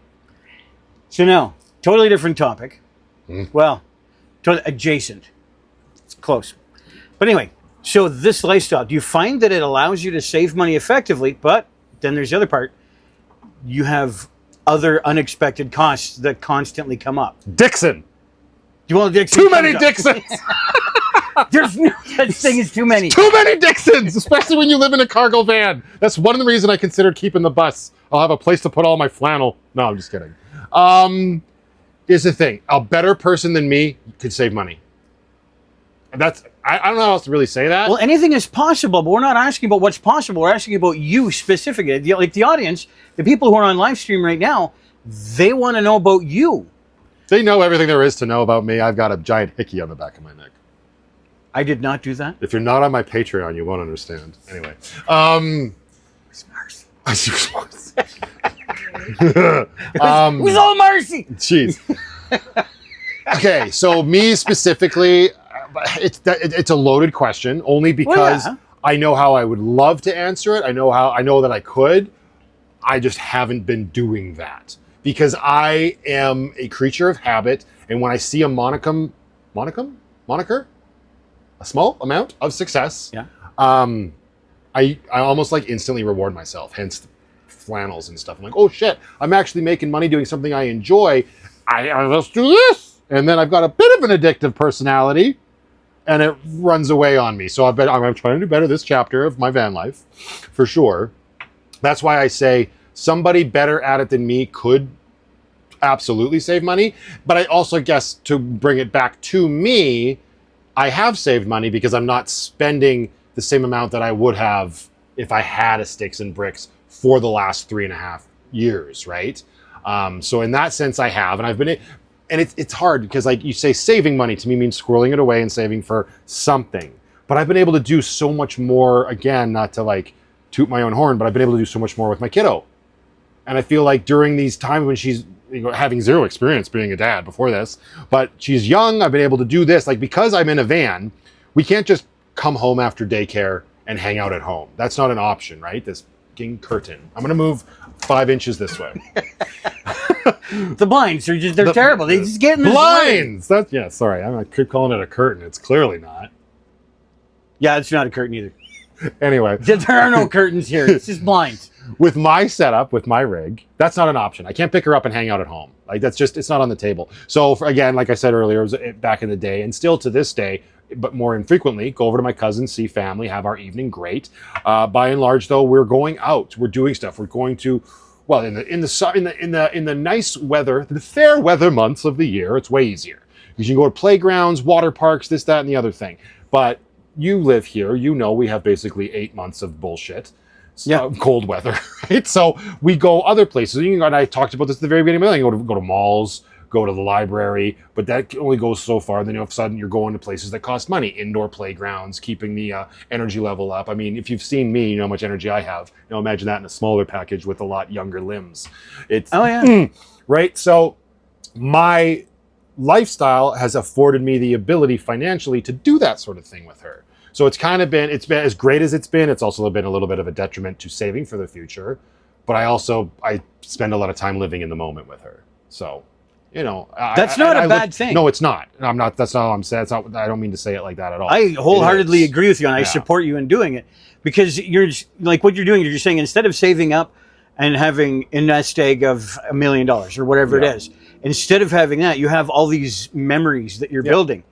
So now, totally different topic. Well, totally adjacent. It's close. But anyway, so this lifestyle, do you find that it allows you to save money effectively? But then there's the other part. You have other unexpected costs that constantly come up. Dixon. Dixon. Too many Dixons. There's no such thing as too many. Too many Dixons, especially when you live in a cargo van. That's one of the reasons I considered keeping the bus. I'll have a place to put all my flannel. No, I'm just kidding. Here's the thing. A better person than me could save money. And I don't know how else to really say that. Well, anything is possible, but we're not asking about what's possible. We're asking about you specifically. Like the audience, the people who are on live stream right now, they want to know about you. They know everything there is to know about me. I've got a giant hickey on the back of my neck. I did not do that. If you're not on my Patreon, you won't understand. Anyway. With all mercy. Jeez. Okay, so me specifically, it's a loaded question, only because I know how I would love to answer it. I know that I could. I just haven't been doing that. Because I am a creature of habit, and when I see a moniker, a small amount of success, I almost like instantly reward myself. Hence, flannels and stuff. I'm like, oh shit, I'm actually making money doing something I enjoy. Let's do this, and then I've got a bit of an addictive personality, and it runs away on me. So I'm trying to do better this chapter of my van life, for sure. That's why I say, somebody better at it than me could absolutely save money. But I also guess to bring it back to me, I have saved money because I'm not spending the same amount that I would have if I had a sticks and bricks for the last 3.5 years, right? So in that sense, I have, and I've been, and it's hard because like you say, saving money to me means squirreling it away and saving for something. But I've been able to do so much more. Again, not to like toot my own horn, but I've been able to do so much more with my kiddo. And I feel like during these times when she's having zero experience being a dad before this, but she's young, I've been able to do this. Like, because I'm in a van, we can't just come home after daycare and hang out at home. That's not an option, right? This fucking curtain. I'm going to move 5 inches this way. The blinds are they're terrible. They just get in the blinds. That's, yeah, sorry. I keep calling it a curtain. It's clearly not. Yeah, it's not a curtain either. Anyway. There are no curtains here. It's just blinds. With my setup, with my rig, that's not an option. I can't pick her up and hang out at home. Like, that's just, it's not on the table. So again, like I said earlier, it was back in the day, and still to this day, but more infrequently, go over to my cousins, see family, have our evening. Great. By and large, though, we're going out. We're doing stuff. We're going to, well, in the nice weather, the fair weather months of the year, it's way easier. You can go to playgrounds, water parks, this, that, and the other thing. But you live here, you know, we have basically 8 months of bullshit. Yeah, cold weather, right? So we go other places. You can go, and I talked about this at the very beginning of the day. You go to malls, go to the library, but that only goes so far. Then all of a sudden you're going to places that cost money, indoor playgrounds, keeping the energy level up. I mean, if you've seen me, you know how much energy I have. You know, imagine that in a smaller package with a lot younger limbs. It's right. So my lifestyle has afforded me the ability financially to do that sort of thing with her. So it's been as great as it's been. It's also been a little bit of a detriment to saving for the future, but I spend a lot of time living in the moment with her. So, you know, that's not a bad thing. No, it's not. I'm not. That's not what I'm saying. It's not. I don't mean to say it like that at all. I wholeheartedly agree with you, and I support you in doing it, because you're like what you're doing. You're just saying, instead of saving up and having a nest egg of $1 million or whatever it is, instead of having that, you have all these memories that you're building.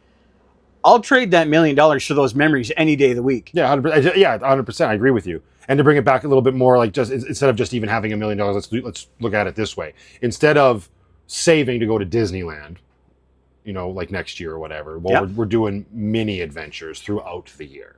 I'll trade that $1 million for those memories any day of the week. Yeah, 100%. Yeah, 100%. I agree with you. And to bring it back a little bit more, like, just instead of just even having $1 million, let's look at it this way. Instead of saving to go to Disneyland, you know, like next year or whatever, well, we're doing mini adventures throughout the year.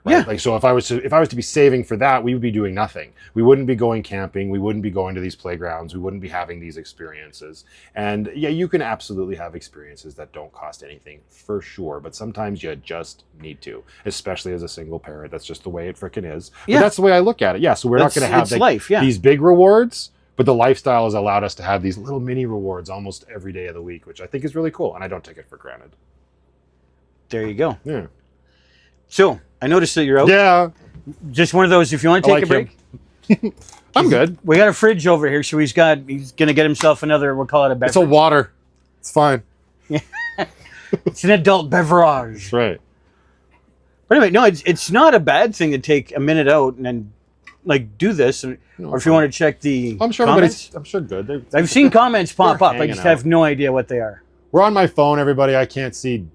Right? Yeah. Like, so if I was to be saving for that, we would be doing nothing. We wouldn't be going camping. We wouldn't be going to these playgrounds. We wouldn't be having these experiences. And yeah, you can absolutely have experiences that don't cost anything for sure. But sometimes you just need to, especially as a single parent. That's just the way it frickin' is. Yeah. But that's the way I look at it. Yeah. So we're not going to have these big rewards, but the lifestyle has allowed us to have these little mini rewards almost every day of the week, which I think is really cool. And I don't take it for granted. There you go. Yeah. So I noticed that you're out. Yeah. Just one of those, if you want to take a break. I'm good. We got a fridge over here, so he's going to get himself another, we'll call it a beverage. It's a water. It's fine. Yeah. It's an adult beverage. That's right. But anyway, no, it's not a bad thing to take a minute out and then like do this, or if you want to check the comments. I'm sure good. I've seen comments pop up. I just have no idea what they are. We're on my phone, everybody. I can't see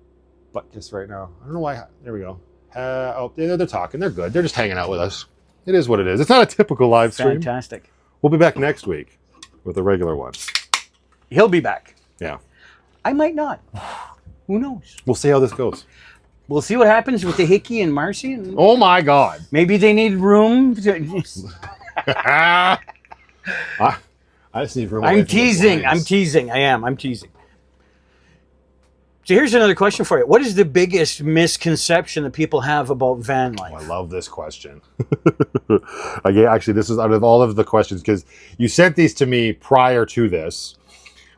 but just right now. I don't know why. There we go. They're talking. They're good. They're just hanging out with us. It is what it is. It's not a typical live stream. Fantastic. We'll be back next week with a regular one. He'll be back. Yeah. I might not. Who knows? We'll see how this goes. We'll see what happens with the Hickey and Marcy. And oh my God. Maybe they need room. I just need room. I'm teasing. I am. I'm teasing. So here's another question for you. What is the biggest misconception that people have about van life? Oh, I love this question. Actually, this is out of all of the questions, because you sent these to me prior to this,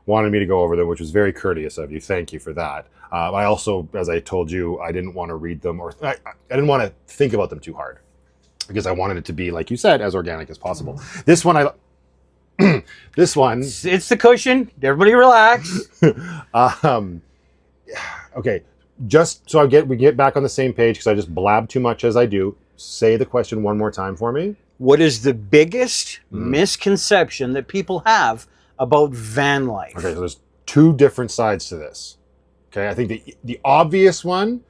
wanted me to go over them, which was very courteous of you. Thank you for that. I also, as I told you, I didn't want to read them, or I didn't want to think about them too hard, because I wanted it to be, like you said, as organic as possible. This one, this one. It's the cushion. Everybody relax. Okay, just so we get back on the same page, because I just blab too much as I do. Say the question one more time for me. What is the biggest misconception that people have about van life? Okay, so there's two different sides to this. Okay, I think the obvious one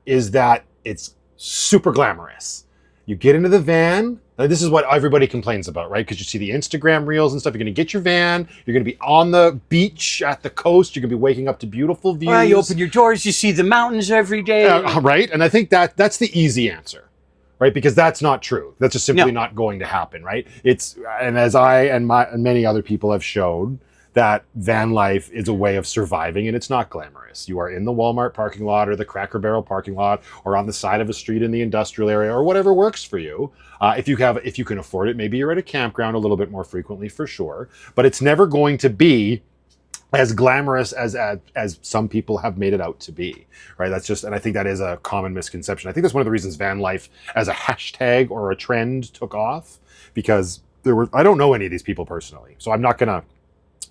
is that it's super glamorous. You get into the van, Like, this is what everybody complains about, right? Because you see the Instagram reels and stuff. You're going to get your van. You're going to be on the beach at the coast. You're going to be waking up to beautiful views. Well, you open your doors, you see the mountains every day. Right? And I think that's the easy answer, right? Because that's not true. That's just simply not going to happen, right? And as I and many other people have showed, that van life is a way of surviving, and it's not glamorous. You are in the Walmart parking lot or the Cracker Barrel parking lot or on the side of a street in the industrial area or whatever works for you. If you can afford it, maybe you're at a campground a little bit more frequently, for sure. But it's never going to be as glamorous as some people have made it out to be, right? And I think that is a common misconception. I think that's one of the reasons van life as a hashtag or a trend took off, because I don't know any of these people personally, so I'm not gonna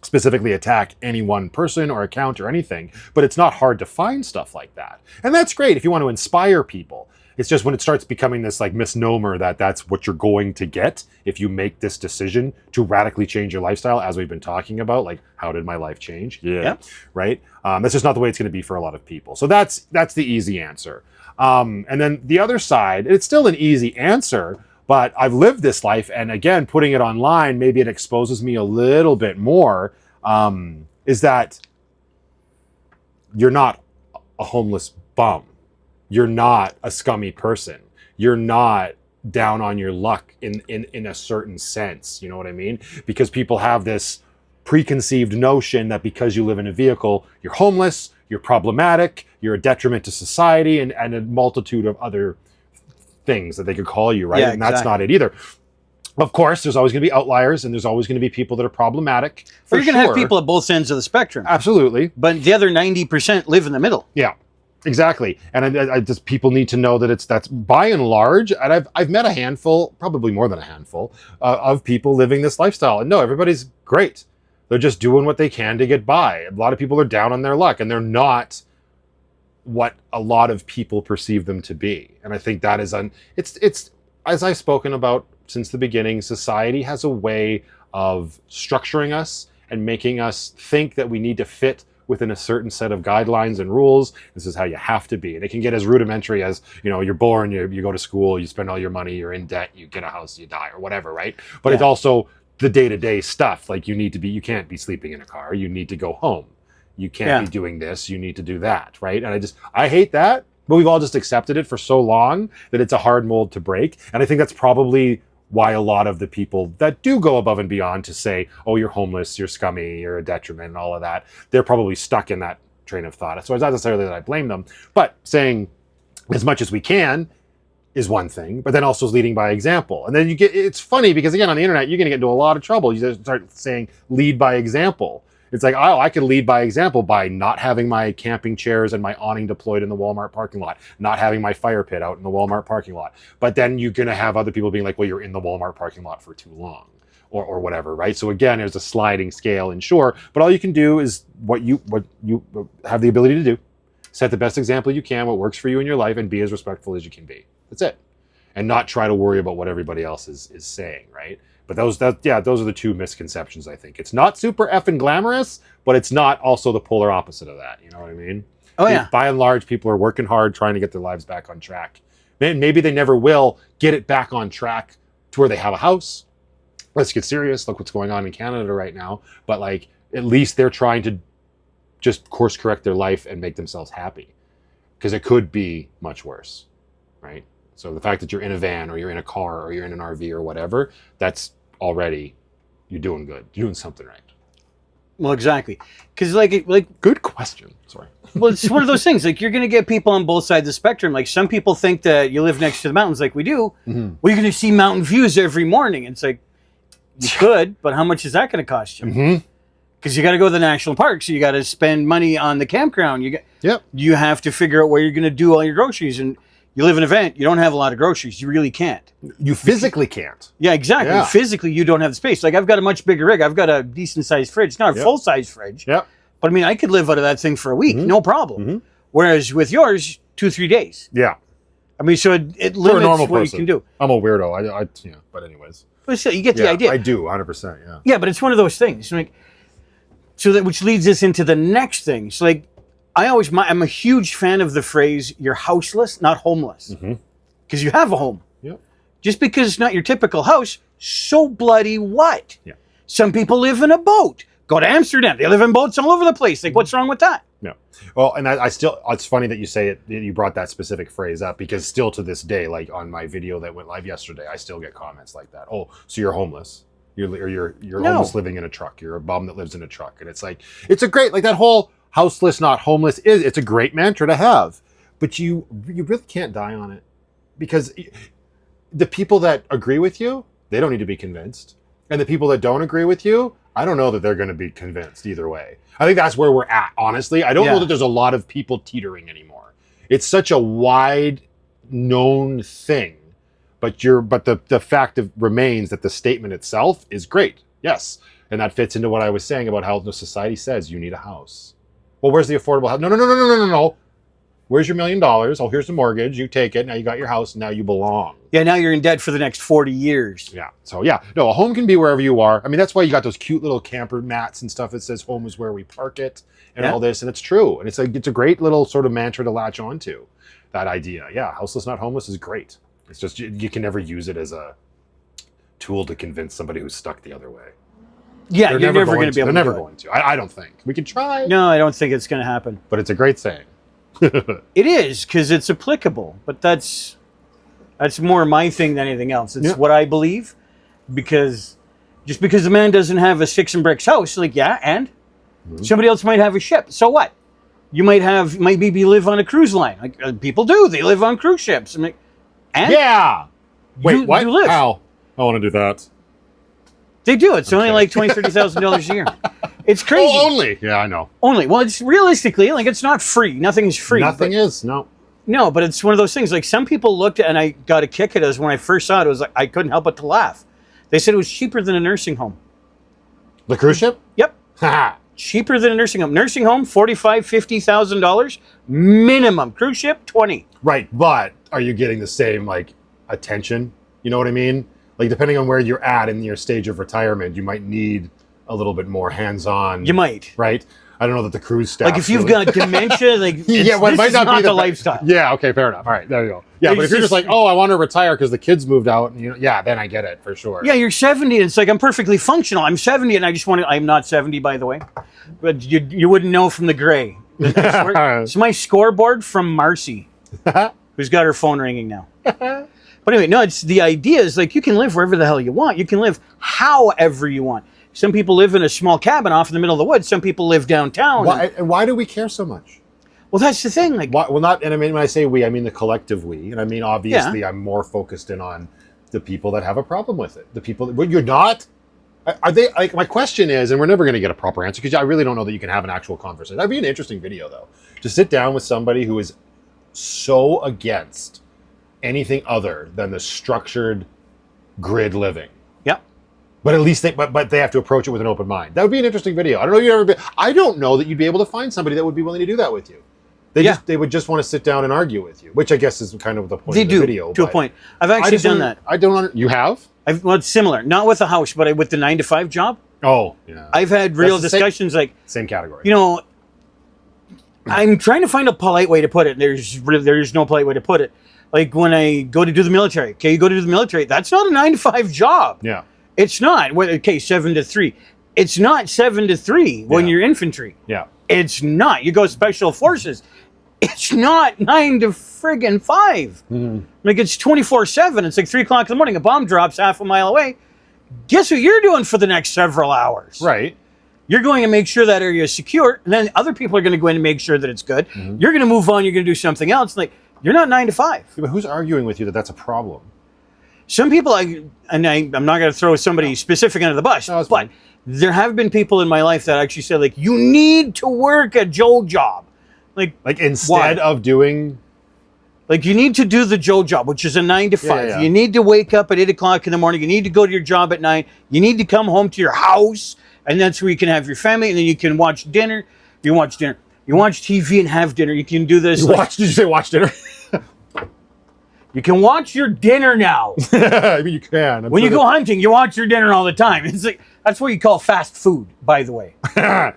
specifically attack any one person or account or anything, but it's not hard to find stuff like that. And that's great if you want to inspire people. It's just when it starts becoming this like misnomer that that's what you're going to get if you make this decision to radically change your lifestyle, as we've been talking about, like, how did my life change? Yeah. Right? That's just not the way it's going to be for a lot of people. So that's the easy answer. And then the other side, it's still an easy answer, but I've lived this life, and again, putting it online, maybe it exposes me a little bit more, is that you're not a homeless bum. You're not a scummy person. You're not down on your luck in a certain sense. You know what I mean? Because people have this preconceived notion that because you live in a vehicle, you're homeless, you're problematic, you're a detriment to society, and a multitude of other things that they could call you, right? Yeah, and that's not it either. Of course, there's always going to be outliers, and there's always going to be people that are problematic. Or you're going to have people at both ends of the spectrum. Absolutely. But the other 90% live in the middle. Yeah, exactly. And I just, people need to know that that's by and large, and I've met a handful, probably more than a handful, of people living this lifestyle. And no, everybody's great. They're just doing what they can to get by. A lot of people are down on their luck, and they're not what a lot of people perceive them to be. And I think that is it's as I've spoken about since the beginning, society has a way of structuring us and making us think that we need to fit within a certain set of guidelines and rules. This is how you have to be. And it can get as rudimentary as, you're born, you go to school, you spend all your money, you're in debt, you get a house, you die, or whatever, right? But It's also the day-to-day stuff. Like, you can't be sleeping in a car, you need to go home. You can't be doing this, you need to do that, right? And I hate that, but we've all just accepted it for so long that it's a hard mold to break. And I think that's probably why a lot of the people that do go above and beyond to say, oh, you're homeless, you're scummy, you're a detriment, and all of that, they're probably stuck in that train of thought. So it's not necessarily that I blame them, but saying as much as we can is one thing, but then also leading by example. And then it's funny because, again, on the internet, you're going to get into a lot of trouble. You just start saying lead by example. It's like, oh, I can lead by example by not having my camping chairs and my awning deployed in the Walmart parking lot, not having my fire pit out in the Walmart parking lot. But then you're going to have other people being like, well, you're in the Walmart parking lot for too long, or whatever, right? So again, there's a sliding scale, and sure, but all you can do is what you have the ability to do. Set the best example you can, what works for you in your life, and be as respectful as you can be. That's it. And not try to worry about what everybody else is saying, right? But those are the two misconceptions, I think. It's not super effing glamorous, but it's not also the polar opposite of that. You know what I mean? Oh, yeah. By and large, people are working hard, trying to get their lives back on track. Maybe they never will get it back on track to where they have a house. Let's get serious. Look what's going on in Canada right now. But like, at least they're trying to just course correct their life and make themselves happy, because it could be much worse, right? So the fact that you're in a van or you're in a car or you're in an RV or whatever, that's already, you're doing good. You're doing something right. Well, exactly. Because like good question. Sorry. Well, it's one of those things. Like, you're going to get people on both sides of the spectrum. Like, some people think that you live next to the mountains like we do. Mm-hmm. Well, you're going to see mountain views every morning. It's like, you could, but how much is that going to cost you? Mm-hmm. Because you got to go to the national park, so you got to spend money on the campground. You have to figure out where you're going to do all your groceries. And you live in an event, you don't have a lot of groceries. You really can't. You physically can't. Yeah, exactly. Yeah. Physically, you don't have the space. Like, I've got a much bigger rig. I've got a decent-sized fridge. Not a full-size fridge. Yep. But, I mean, I could live out of that thing for a week. No problem. Mm-hmm. Whereas with yours, 2-3 days. Yeah. I mean, so it For a limits normal what person. you can do. I'm a weirdo. But anyways. But still, you get the idea. I do, 100%, yeah. Yeah, but it's one of those things. Like, so that, which leads us into the next thing. So, like, I'm a huge fan of the phrase, you're houseless, not homeless. Mm-hmm. Because you have a home. Yep. Just because it's not your typical house, so bloody what? Yeah. Some people live in a boat. Go to Amsterdam. They live in boats all over the place. Like, what's wrong with that? Yeah. Well, and I still, it's funny that you say it, you brought that specific phrase up, because still to this day, like on my video that went live yesterday, I still get comments like that. Oh, so you're homeless. You're No. homeless living in a truck. You're a bum that lives in a truck. And it's like, it's a great, like that whole houseless, not homeless it's a great mantra to have, but you really can't die on it, because the people that agree with you, they don't need to be convinced. And the people that don't agree with you, I don't know that they're going to be convinced either way. I think that's where we're at, honestly. I don't know that there's a lot of people teetering anymore. It's such a wide known thing, but the fact remains that the statement itself is great. Yes. And that fits into what I was saying about how the society says you need a house. Well, where's the affordable house? No. Where's your $1 million? Oh, here's the mortgage. You take it. Now you got your house. Now you belong. Yeah, now you're in debt for the next 40 years. Yeah. So yeah, no, a home can be wherever you are. I mean, that's why you got those cute little camper mats and stuff that says home is where we park it and all this. And it's true. And it's a great little sort of mantra to latch onto, that idea. Yeah. Houseless, not homeless is great. It's just, you can never use it as a tool to convince somebody who's stuck the other way. Yeah, They're you're never going to be able to. They're never do it. going to. I don't think. We can try. No, I don't think it's going to happen. But it's a great saying. It is, because it's applicable, but that's more my thing than anything else. It's what I believe, because just because the man doesn't have a sticks and bricks house, like, and somebody else might have a ship. So what? You might maybe live on a cruise line. Like people do. They live on cruise ships. I'm like, and yeah. Wait, what? You live. How? I want to do that. They do. It's only like $20,000, $30,000 a year. It's crazy. Oh, only. Yeah, I know. Only. Well, it's realistically, like, it's not free. Nothing's free. Nothing is. No. No, but it's one of those things. Like, some people looked at, and I got a kick at us when I first saw it. It was like, I couldn't help but to laugh. They said it was cheaper than a nursing home. The cruise ship? Yep. Cheaper than a nursing home. Nursing home, $45,000, $50,000 minimum. Cruise ship, 20. Right, but are you getting the same like attention? You know what I mean? Like, depending on where you're at in your stage of retirement, you might need a little bit more hands-on. You might. Right? I don't know that the cruise staff. Like, if you've got dementia, like, well, it might not be the lifestyle. Yeah, okay, fair enough. All right, there you go. Yeah, but if you're just like, oh, I want to retire because the kids moved out, and then I get it for sure. Yeah, you're 70, and it's like, I'm perfectly functional. I'm 70, and I just want to. I'm not 70, by the way, but you wouldn't know from the gray. It's my scoreboard from Marcy, who's got her phone ringing now. But anyway, no, it's the idea is like, you can live wherever the hell you want. You can live however you want. Some people live in a small cabin off in the middle of the woods. Some people live downtown. Why do we care so much? Well, that's the thing. Like, and I mean, when I say we, I mean the collective we. And I mean, obviously, I'm more focused in on the people that have a problem with it. The people that, you're not? Are they, like, my question is, and we're never going to get a proper answer, because I really don't know that you can have an actual conversation. That'd be an interesting video, though. To sit down with somebody who is so against anything other than the structured grid living. Yeah. But at least they have to approach it with an open mind. That would be an interesting video. I don't know that you'd be able to find somebody that would be willing to do that with you. They would just want to sit down and argue with you, which I guess is kind of the point of the video. To a point. I've actually done that. You have? Well, it's similar. Not with a house, but with the 9-to-5 job. Oh, yeah. I've had real discussions like... Same category. I'm trying to find a polite way to put it. There's no polite way to put it. Like, when I go to do the military. Okay, you go to do the military. That's not a 9-to-5 job. Yeah. It's not. Okay, 7 to 3. It's not 7 to 3 when you're infantry. Yeah. It's not. You go special forces. It's not 9 to friggin' 5. Mm-hmm. Like, it's 24/7. It's like 3 o'clock in the morning. A bomb drops half a mile away. Guess what you're doing for the next several hours? Right. You're going to make sure that area is secure, and then other people are going to go in and make sure that it's good. Mm-hmm. You're going to move on. You're going to do something else. Like, you're not 9 to 5. Yeah, but who's arguing with you that that's a problem? Some people, I'm not going to throw somebody specific under the bus, but there have been people in my life that actually said, like, you need to work a Joe job. Like instead of doing... Like, you need to do the Joe job, which is a 9 to 5. Yeah. You need to wake up at 8 o'clock in the morning. You need to go to your job at 9. You need to come home to your house, and that's where you can have your family, and then you can watch dinner. You watch TV and have dinner. You can do this. Did you say watch dinner? You can watch your dinner now. I mean, you can. When you go hunting, you watch your dinner all the time. It's like, that's what you call fast food, by the way. Yeah,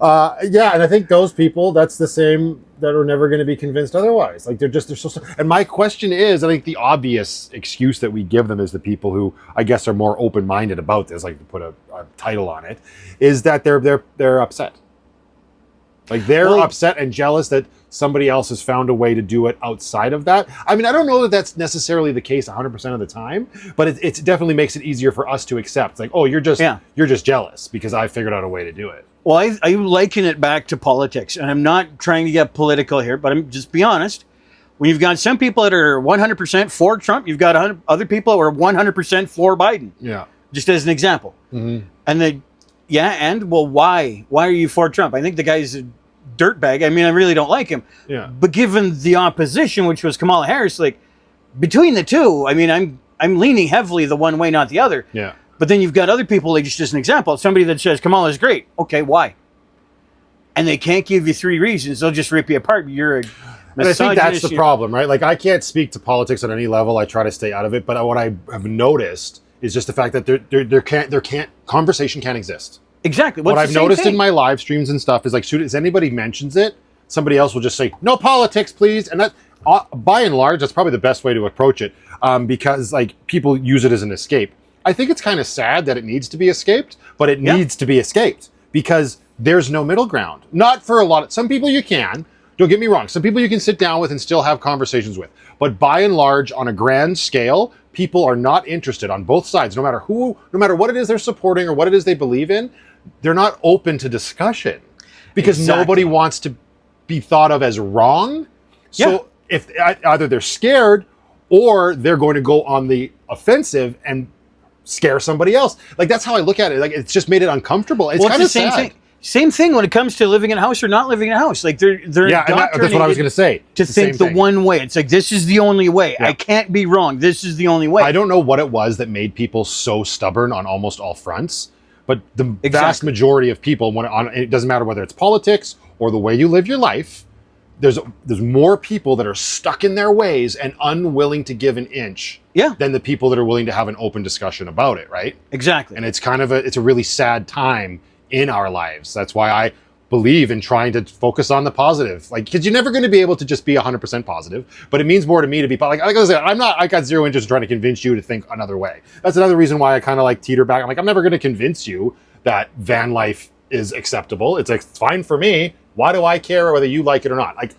and I think those people, that's the same that are never going to be convinced otherwise. Like they're so. And my question is, I think the obvious excuse that we give them is the people who I guess are more open-minded about this, like to put a title on it, is that they're upset. Like they're upset and jealous that somebody else has found a way to do it outside of that. I mean, I don't know that that's necessarily the case 100% of the time, but it definitely makes it easier for us to accept. Like, oh, you're just jealous because I figured out a way to do it. Well, I liken it back to politics, and I'm not trying to get political here, but I'm just be honest. When you've got some people that are 100% for Trump, you've got other people that are 100% for Biden. Yeah. Just as an example. Mm-hmm. And why? Why are you for Trump? I think the guy's a dirtbag. I mean, I really don't like him. Yeah. But given the opposition, which was Kamala Harris, like between the two, I mean, I'm leaning heavily the one way, not the other. Yeah. But then you've got other people, like just as an example, somebody that says Kamala is great. Okay, why? And they can't give you 3 reasons. They'll just rip you apart. You're a and I think that's the problem, right? Like I can't speak to politics on any level. I try to stay out of it. But what I have noticed is just the fact that conversation can't exist. Exactly. What I've noticed in my live streams and stuff is like, as anybody mentions it, somebody else will just say, no politics, please. And that, by and large, that's probably the best way to approach it because like people use it as an escape. I think it's kind of sad that it needs to be escaped, but it needs to be escaped because there's no middle ground. Not for a lot of, some people you can, don't get me wrong. Some people you can sit down with and still have conversations with. But by and large, on a grand scale, people are not interested on both sides, no matter what it is they're supporting or what it is they believe in. They're not open to discussion because nobody wants to be thought of as wrong. So if either they're scared or they're going to go on the offensive and scare somebody else. Like that's how I look at it. Like it's just made it uncomfortable. It's kind of same sad. thing. Same thing when it comes to living in a house or not living in a house. Like they're that's what I was going to say. To think the one way. It's like this is the only way. I can't be wrong. This is the only way. I don't know what it was that made people so stubborn on almost all fronts, but the vast majority of people, it doesn't matter whether it's politics or the way you live your life. There's more people that are stuck in their ways and unwilling to give an inch than the people that are willing to have an open discussion about it, right? Exactly. And it's kind of it's a really sad time in our lives. That's why I believe in trying to focus on the positive. Like, because you're never going to be able to just be 100% positive, but it means more to me to be like I said, I got zero interest in trying to convince you to think another way. That's another reason why I kind of like teeter back. I'm like, I'm never going to convince you that van life is acceptable. It's like, it's fine for me. Why do I care whether you like it or not? Like,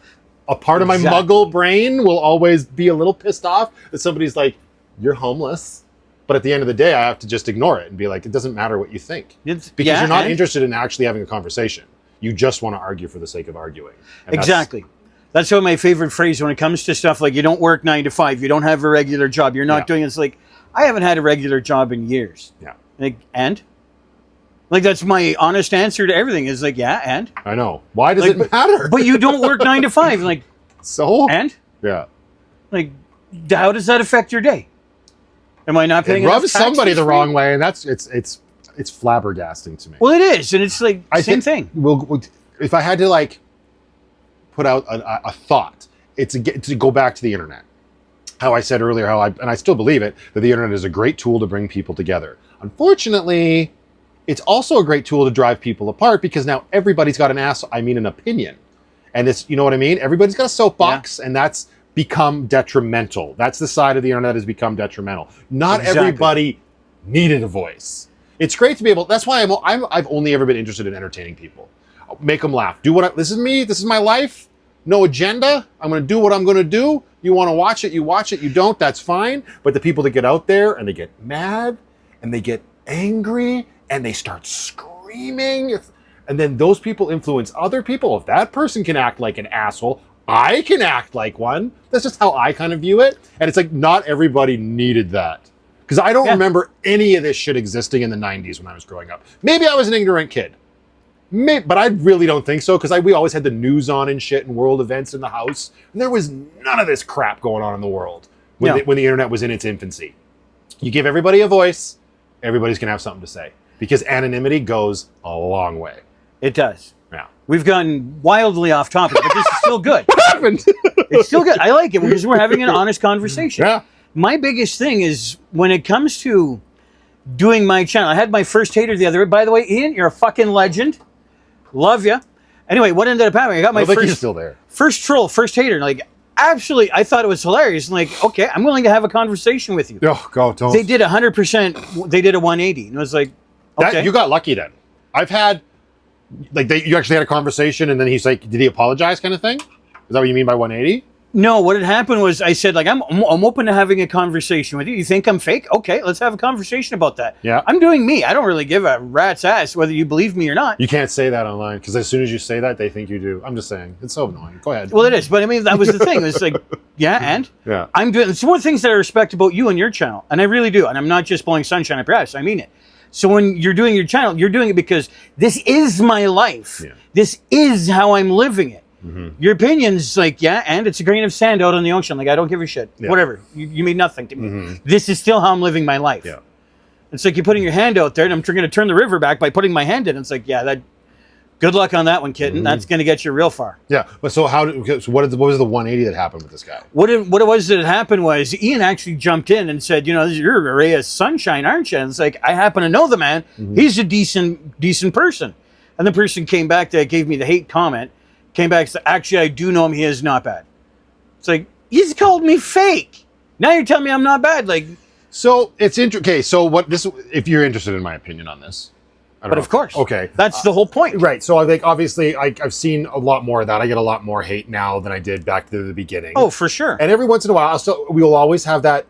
a part of my muggle brain will always be a little pissed off that somebody's like, you're homeless. But at the end of the day, I have to just ignore it and be like, it doesn't matter what you think. Because you're not interested in actually having a conversation. You just want to argue for the sake of arguing. And exactly. That's one of my favorite phrases when it comes to stuff like you don't work 9 to 5, you don't have a regular job, you're not doing it. It's like, I haven't had a regular job in years. Yeah. Like, and? Like, that's my honest answer to everything is like, yeah, and? I know. Why does it matter? But you don't work 9 to 5. Like, so? And? Yeah. Like, how does that affect your day? Am I not paying enough taxes? It rubs somebody the wrong way, and it's flabbergasting to me. Well, it is, and it's like same thing. If I had to like put out a thought, it's to go back to the internet. How I said earlier, and I still believe it, that the internet is a great tool to bring people together. Unfortunately, it's also a great tool to drive people apart because now everybody's got an opinion, and it's, you know what I mean? Everybody's got a soapbox, and that's become detrimental. That's the side of the internet has become detrimental. Not everybody needed a voice. It's great to be able. That's why I've only ever been interested in entertaining people, make them laugh. This is me. This is my life. No agenda. I'm going to do what I'm going to do. You want to watch it, you watch it. You don't, that's fine. But the people that get out there and they get mad and they get angry and they start screaming, and then those people influence other people. If that person can act like an asshole, I can act like one. That's just how I kind of view it. And it's like, not everybody needed that. Because I don't remember any of this shit existing in the 90s when I was growing up. Maybe I was an ignorant kid. But I really don't think so, because we always had the news on and shit and world events in the house. And there was none of this crap going on in the world when the internet was in its infancy. You give everybody a voice, everybody's going to have something to say. Because anonymity goes a long way. It does. Yeah. We've gotten wildly off topic, but this is still good. What happened? It's still good. I like it because we're having an honest conversation. Yeah. My biggest thing is when it comes to doing my channel. I had my first hater the other day. By the way, Ian, you're a fucking legend. Love you. Anyway, what ended up happening? I got I my don't think he's first still there. first troll, first hater. And like, absolutely, I thought it was hilarious. And like, okay, I'm willing to have a conversation with you. Oh, go, don't. They did 100%. They did a 180, and it was like, okay, That, you got lucky then. I've had, like, you actually had a conversation, and then he's like, did he apologize kind of thing? Is that what you mean by 180? no. What had happened was I said like, I'm open to having a conversation with you. You think I'm fake? Okay, let's have a conversation about that. Yeah. I'm doing me. I don't really give a rat's ass whether you believe me or not. You can't say that online, because as soon as you say that, they think you do. I'm just saying. It's so annoying. Go ahead. Well, it is, but I mean, that was the thing. It was like, yeah, and Yeah. I'm doing. It's one of the things that I respect about you and your channel, and I really do. And I'm not just blowing sunshine up your ass. I mean it. So when you're doing your channel, you're doing it because this is my life. Yeah. This is how I'm living it. Mm-hmm. Your opinion's like, yeah, and it's a grain of sand out on the ocean. Like, I don't give a shit. Yeah. Whatever. You mean nothing to me. Mm-hmm. This is still how I'm living my life. Yeah. It's like you're putting your hand out there, and I'm going to turn the river back by putting my hand in. It's like, yeah, that. Good luck on that one, kitten. Mm-hmm. That's going to get you real far. Yeah. But so what was the 180 that happened with this guy? What it was that happened was Ian actually jumped in and said, you know, you're a ray of sunshine, aren't you? And it's like, I happen to know the man. Mm-hmm. He's a decent person. And the person came back that gave me the hate comment, came back and said, actually, I do know him. He is not bad. It's like, he's called me fake. Now you're telling me I'm not bad. Like, So it's interesting. Okay. So if you're interested in my opinion on this. I don't but know. of course. Okay. That's the whole point. Right. So I think obviously I've seen a lot more of that. I get a lot more hate now than I did back to the beginning. Oh, for sure. And every once in a while, we will always have that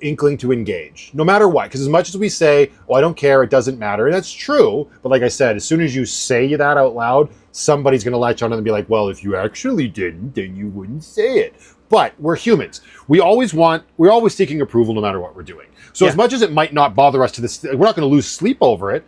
inkling to engage, no matter what. Because as much as we say, "Oh, I don't care," it doesn't matter, and that's true. But like I said, as soon as you say that out loud, somebody's going to latch on and be like, "Well, if you actually didn't, then you wouldn't say it." But we're humans. We're always seeking approval, no matter what we're doing. So Yeah. as much as it might not bother us to this, we're not going to lose sleep over it.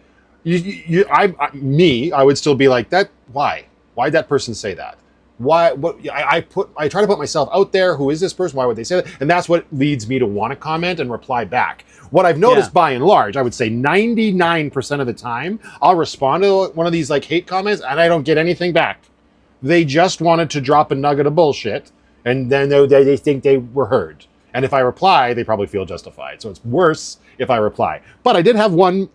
I would still be like that. Why'd that person say that? Why? What? I try to put myself out there. Who is this person? Why would they say that? And that's what leads me to want to comment and reply back. What I've noticed by and large, I would say 99% of the time, I'll respond to one of these like hate comments and I don't get anything back. They just wanted to drop a nugget of bullshit, and then they think they were heard. And if I reply, they probably feel justified. So it's worse if I reply. But I did have one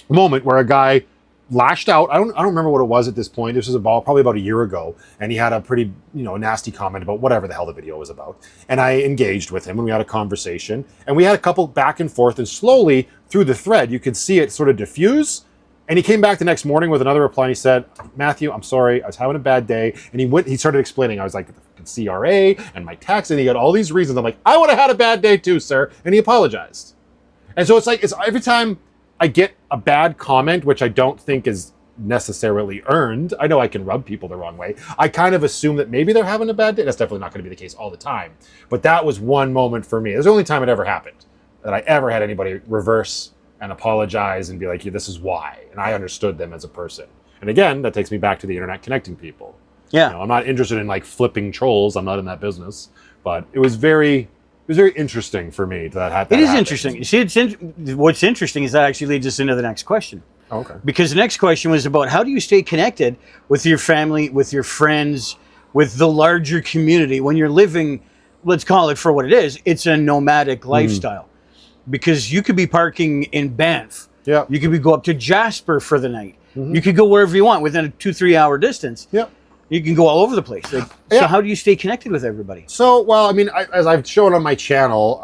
moment where a guy lashed out. I don't remember what it was at this point. This was probably about a year ago, and he had a pretty nasty comment about whatever the hell the video was about. And I engaged with him, and we had a conversation, and we had a couple back and forth, and slowly through the thread you could see it sort of diffuse. And he came back the next morning with another reply, and he said, "Matthew, I'm sorry, I was having a bad day." And he started explaining. I was like, CRA and my tax, and he got all these reasons. I'm like, "I would have had a bad day too, sir," and he apologized. And so it's every time I get a bad comment, which I don't think is necessarily earned. I know I can rub people the wrong way. I kind of assume that maybe they're having a bad day. That's definitely not going to be the case all the time. But that was one moment for me. It was the only time it ever happened that I ever had anybody reverse and apologize and be like, "Yeah, this is why." And I understood them as a person. And again, that takes me back to the internet connecting people. Yeah. I'm not interested in like flipping trolls. I'm not in that business. But it was very interesting for me that It is happened. interesting. You see, what's interesting is that actually leads us into the next question. Oh, okay. Because the next question was about how do you stay connected with your family, with your friends, with the larger community when you're living, let's call it for what it is, it's a nomadic lifestyle. Because you could be parking in Banff. Yeah. You could go up to Jasper for the night. You could go wherever you want within a 2-3 hour distance. Yep. You can go all over the place. Like, Yeah. So how do you stay connected with everybody? So, well, I mean, as I've shown on my channel,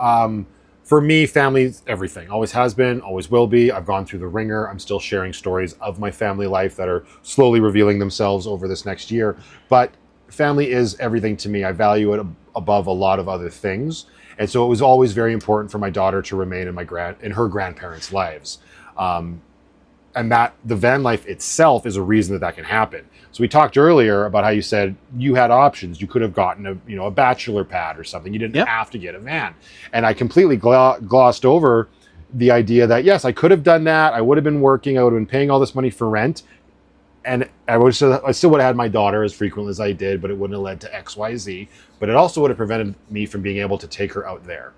for me, family's everything. Always has been, always will be. I've gone through the ringer. I'm still sharing stories of my family life that are slowly revealing themselves over this next year. But family is everything to me. I value it above a lot of other things. And so it was always very important for my daughter to remain in her grandparents' lives. And that the van life itself is a reason that can happen. So we talked earlier about how you said you had options. You could have gotten a bachelor pad or something. You didn't have to get a van. And I completely glossed over the idea that, yes, I could have done that. I would have been working. I would have been paying all this money for rent. And I still would have had my daughter as frequently as I did, but it wouldn't have led to X, Y, Z. But it also would have prevented me from being able to take her out there.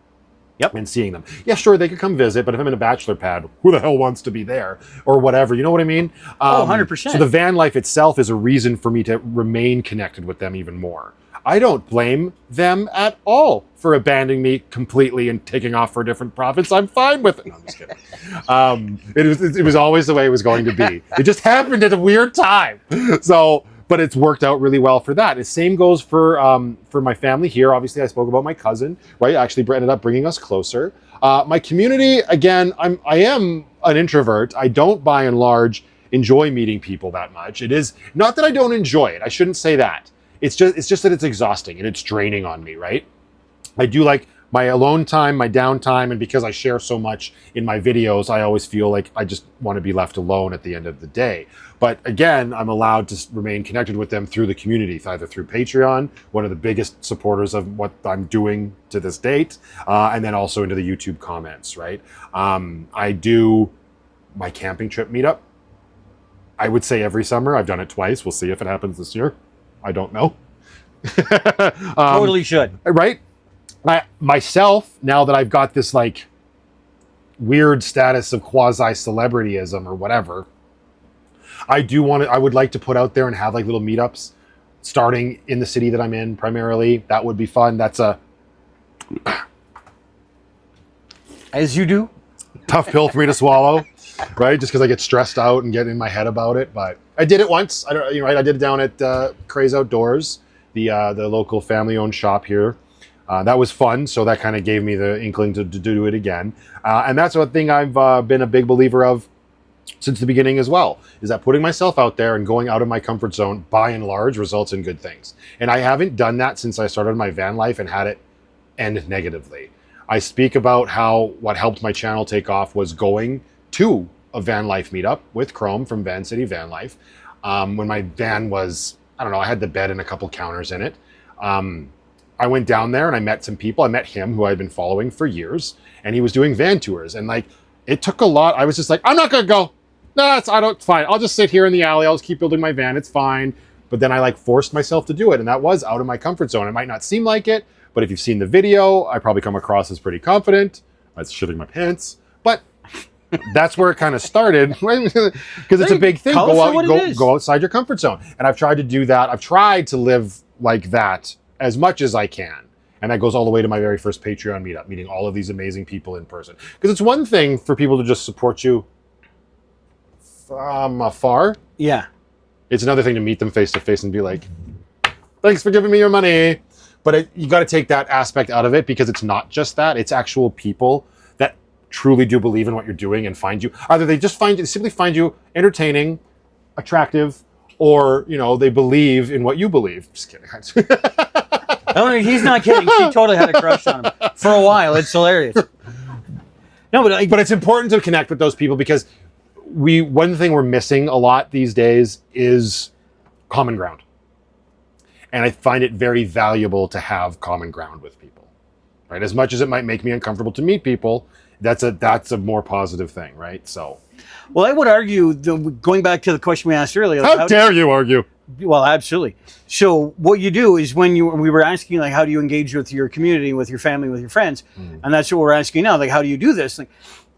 Yep. And seeing them. Yeah, sure, they could come visit, but if I'm in a bachelor pad, who the hell wants to be there? Or whatever, you know what I mean? 100%. So the van life itself is a reason for me to remain connected with them even more. I don't blame them at all for abandoning me completely and taking off for a different province. I'm fine with it. No, I'm just kidding. It was always the way it was going to be. It just happened at a weird time. So, but it's worked out really well for that. The same goes for my family here. Obviously, I spoke about my cousin, right? Actually, ended up bringing us closer. My community, again, I am an introvert. I don't, by and large, enjoy meeting people that much. It is not that I don't enjoy it. I shouldn't say that. It's just that it's exhausting and it's draining on me, right? I do like my alone time, my downtime, and because I share so much in my videos, I always feel like I just want to be left alone at the end of the day. But again, I'm allowed to remain connected with them through the community, either through Patreon, one of the biggest supporters of what I'm doing to this date, and then also into the YouTube comments, right? I do my camping trip meetup. I would say every summer. I've done it twice. We'll see if it happens this year. I don't know. Totally should. Right? Myself, now that I've got this like weird status of quasi-celebrityism or whatever, I would like to put out there and have like little meetups starting in the city that I'm in primarily. That would be fun. That's a As you do. tough pill for me to swallow, right? Just because I get stressed out and get in my head about it. But I did it once. I did it down at Craze Outdoors, the local family-owned shop here. That was fun, so that kind of gave me the inkling to do it again. And that's one thing I've been a big believer of since the beginning as well, is that putting myself out there and going out of my comfort zone, by and large, results in good things. And I haven't done that since I started my van life and had it end negatively. I speak about how what helped my channel take off was going to a van life meetup with Chrome from Van City Van Life. When my van was, I don't know, I had the bed and a couple counters in it. I went down there and I met some people. I met him who I'd been following for years, and he was doing van tours. And like, it took a lot. I was just like, I'm not gonna go. No, fine. I'll just sit here in the alley. I'll just keep building my van. It's fine. But then I like forced myself to do it. And that was out of my comfort zone. It might not seem like it, but if you've seen the video, I probably come across as pretty confident. I was shitting my pants, but that's where it kind of started, because it's a big thing. Go outside your comfort zone. And I've tried to do that. I've tried to live like that as much as I can. And that goes all the way to my very first Patreon meetup, meeting all of these amazing people in person. Because it's one thing for people to just support you from afar. Yeah. It's another thing to meet them face to face and be like, thanks for giving me your money. But you got to take that aspect out of it, because it's not just that. It's actual people that truly do believe in what you're doing and find you. Either they just simply find you entertaining, attractive, or, they believe in what you believe. Just kidding. No, he's not kidding. She totally had a crush on him for a while. It's hilarious. No, but it's important to connect with those people, because one thing we're missing a lot these days is common ground. And I find it very valuable to have common ground with people, right? As much as it might make me uncomfortable to meet people, that's a more positive thing, right? So, well, I would argue, going back to the question we asked earlier. How dare you argue? Well, absolutely. So what you do is we were asking, like, how do you engage with your community, with your family, with your friends? And that's what we're asking now. Like, how do you do this? Like,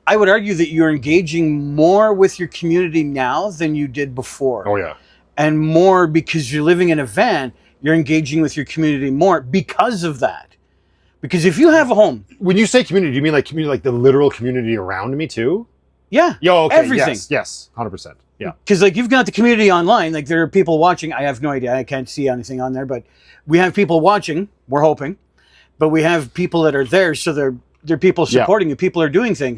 I would argue that you're engaging more with your community now than you did before. Oh, yeah. And more because you're living in a van, you're engaging with your community more because of that. Because if you have a home... When you say community, do you mean like community, like the literal community around me too? Yeah. Yo, okay. Everything. Yes. 100%. Yeah. Because like you've got the community online, like there are people watching. I have no idea. I can't see anything on there, but we have people watching. We're hoping. But we have people that are there, so they're people supporting you. People are doing things.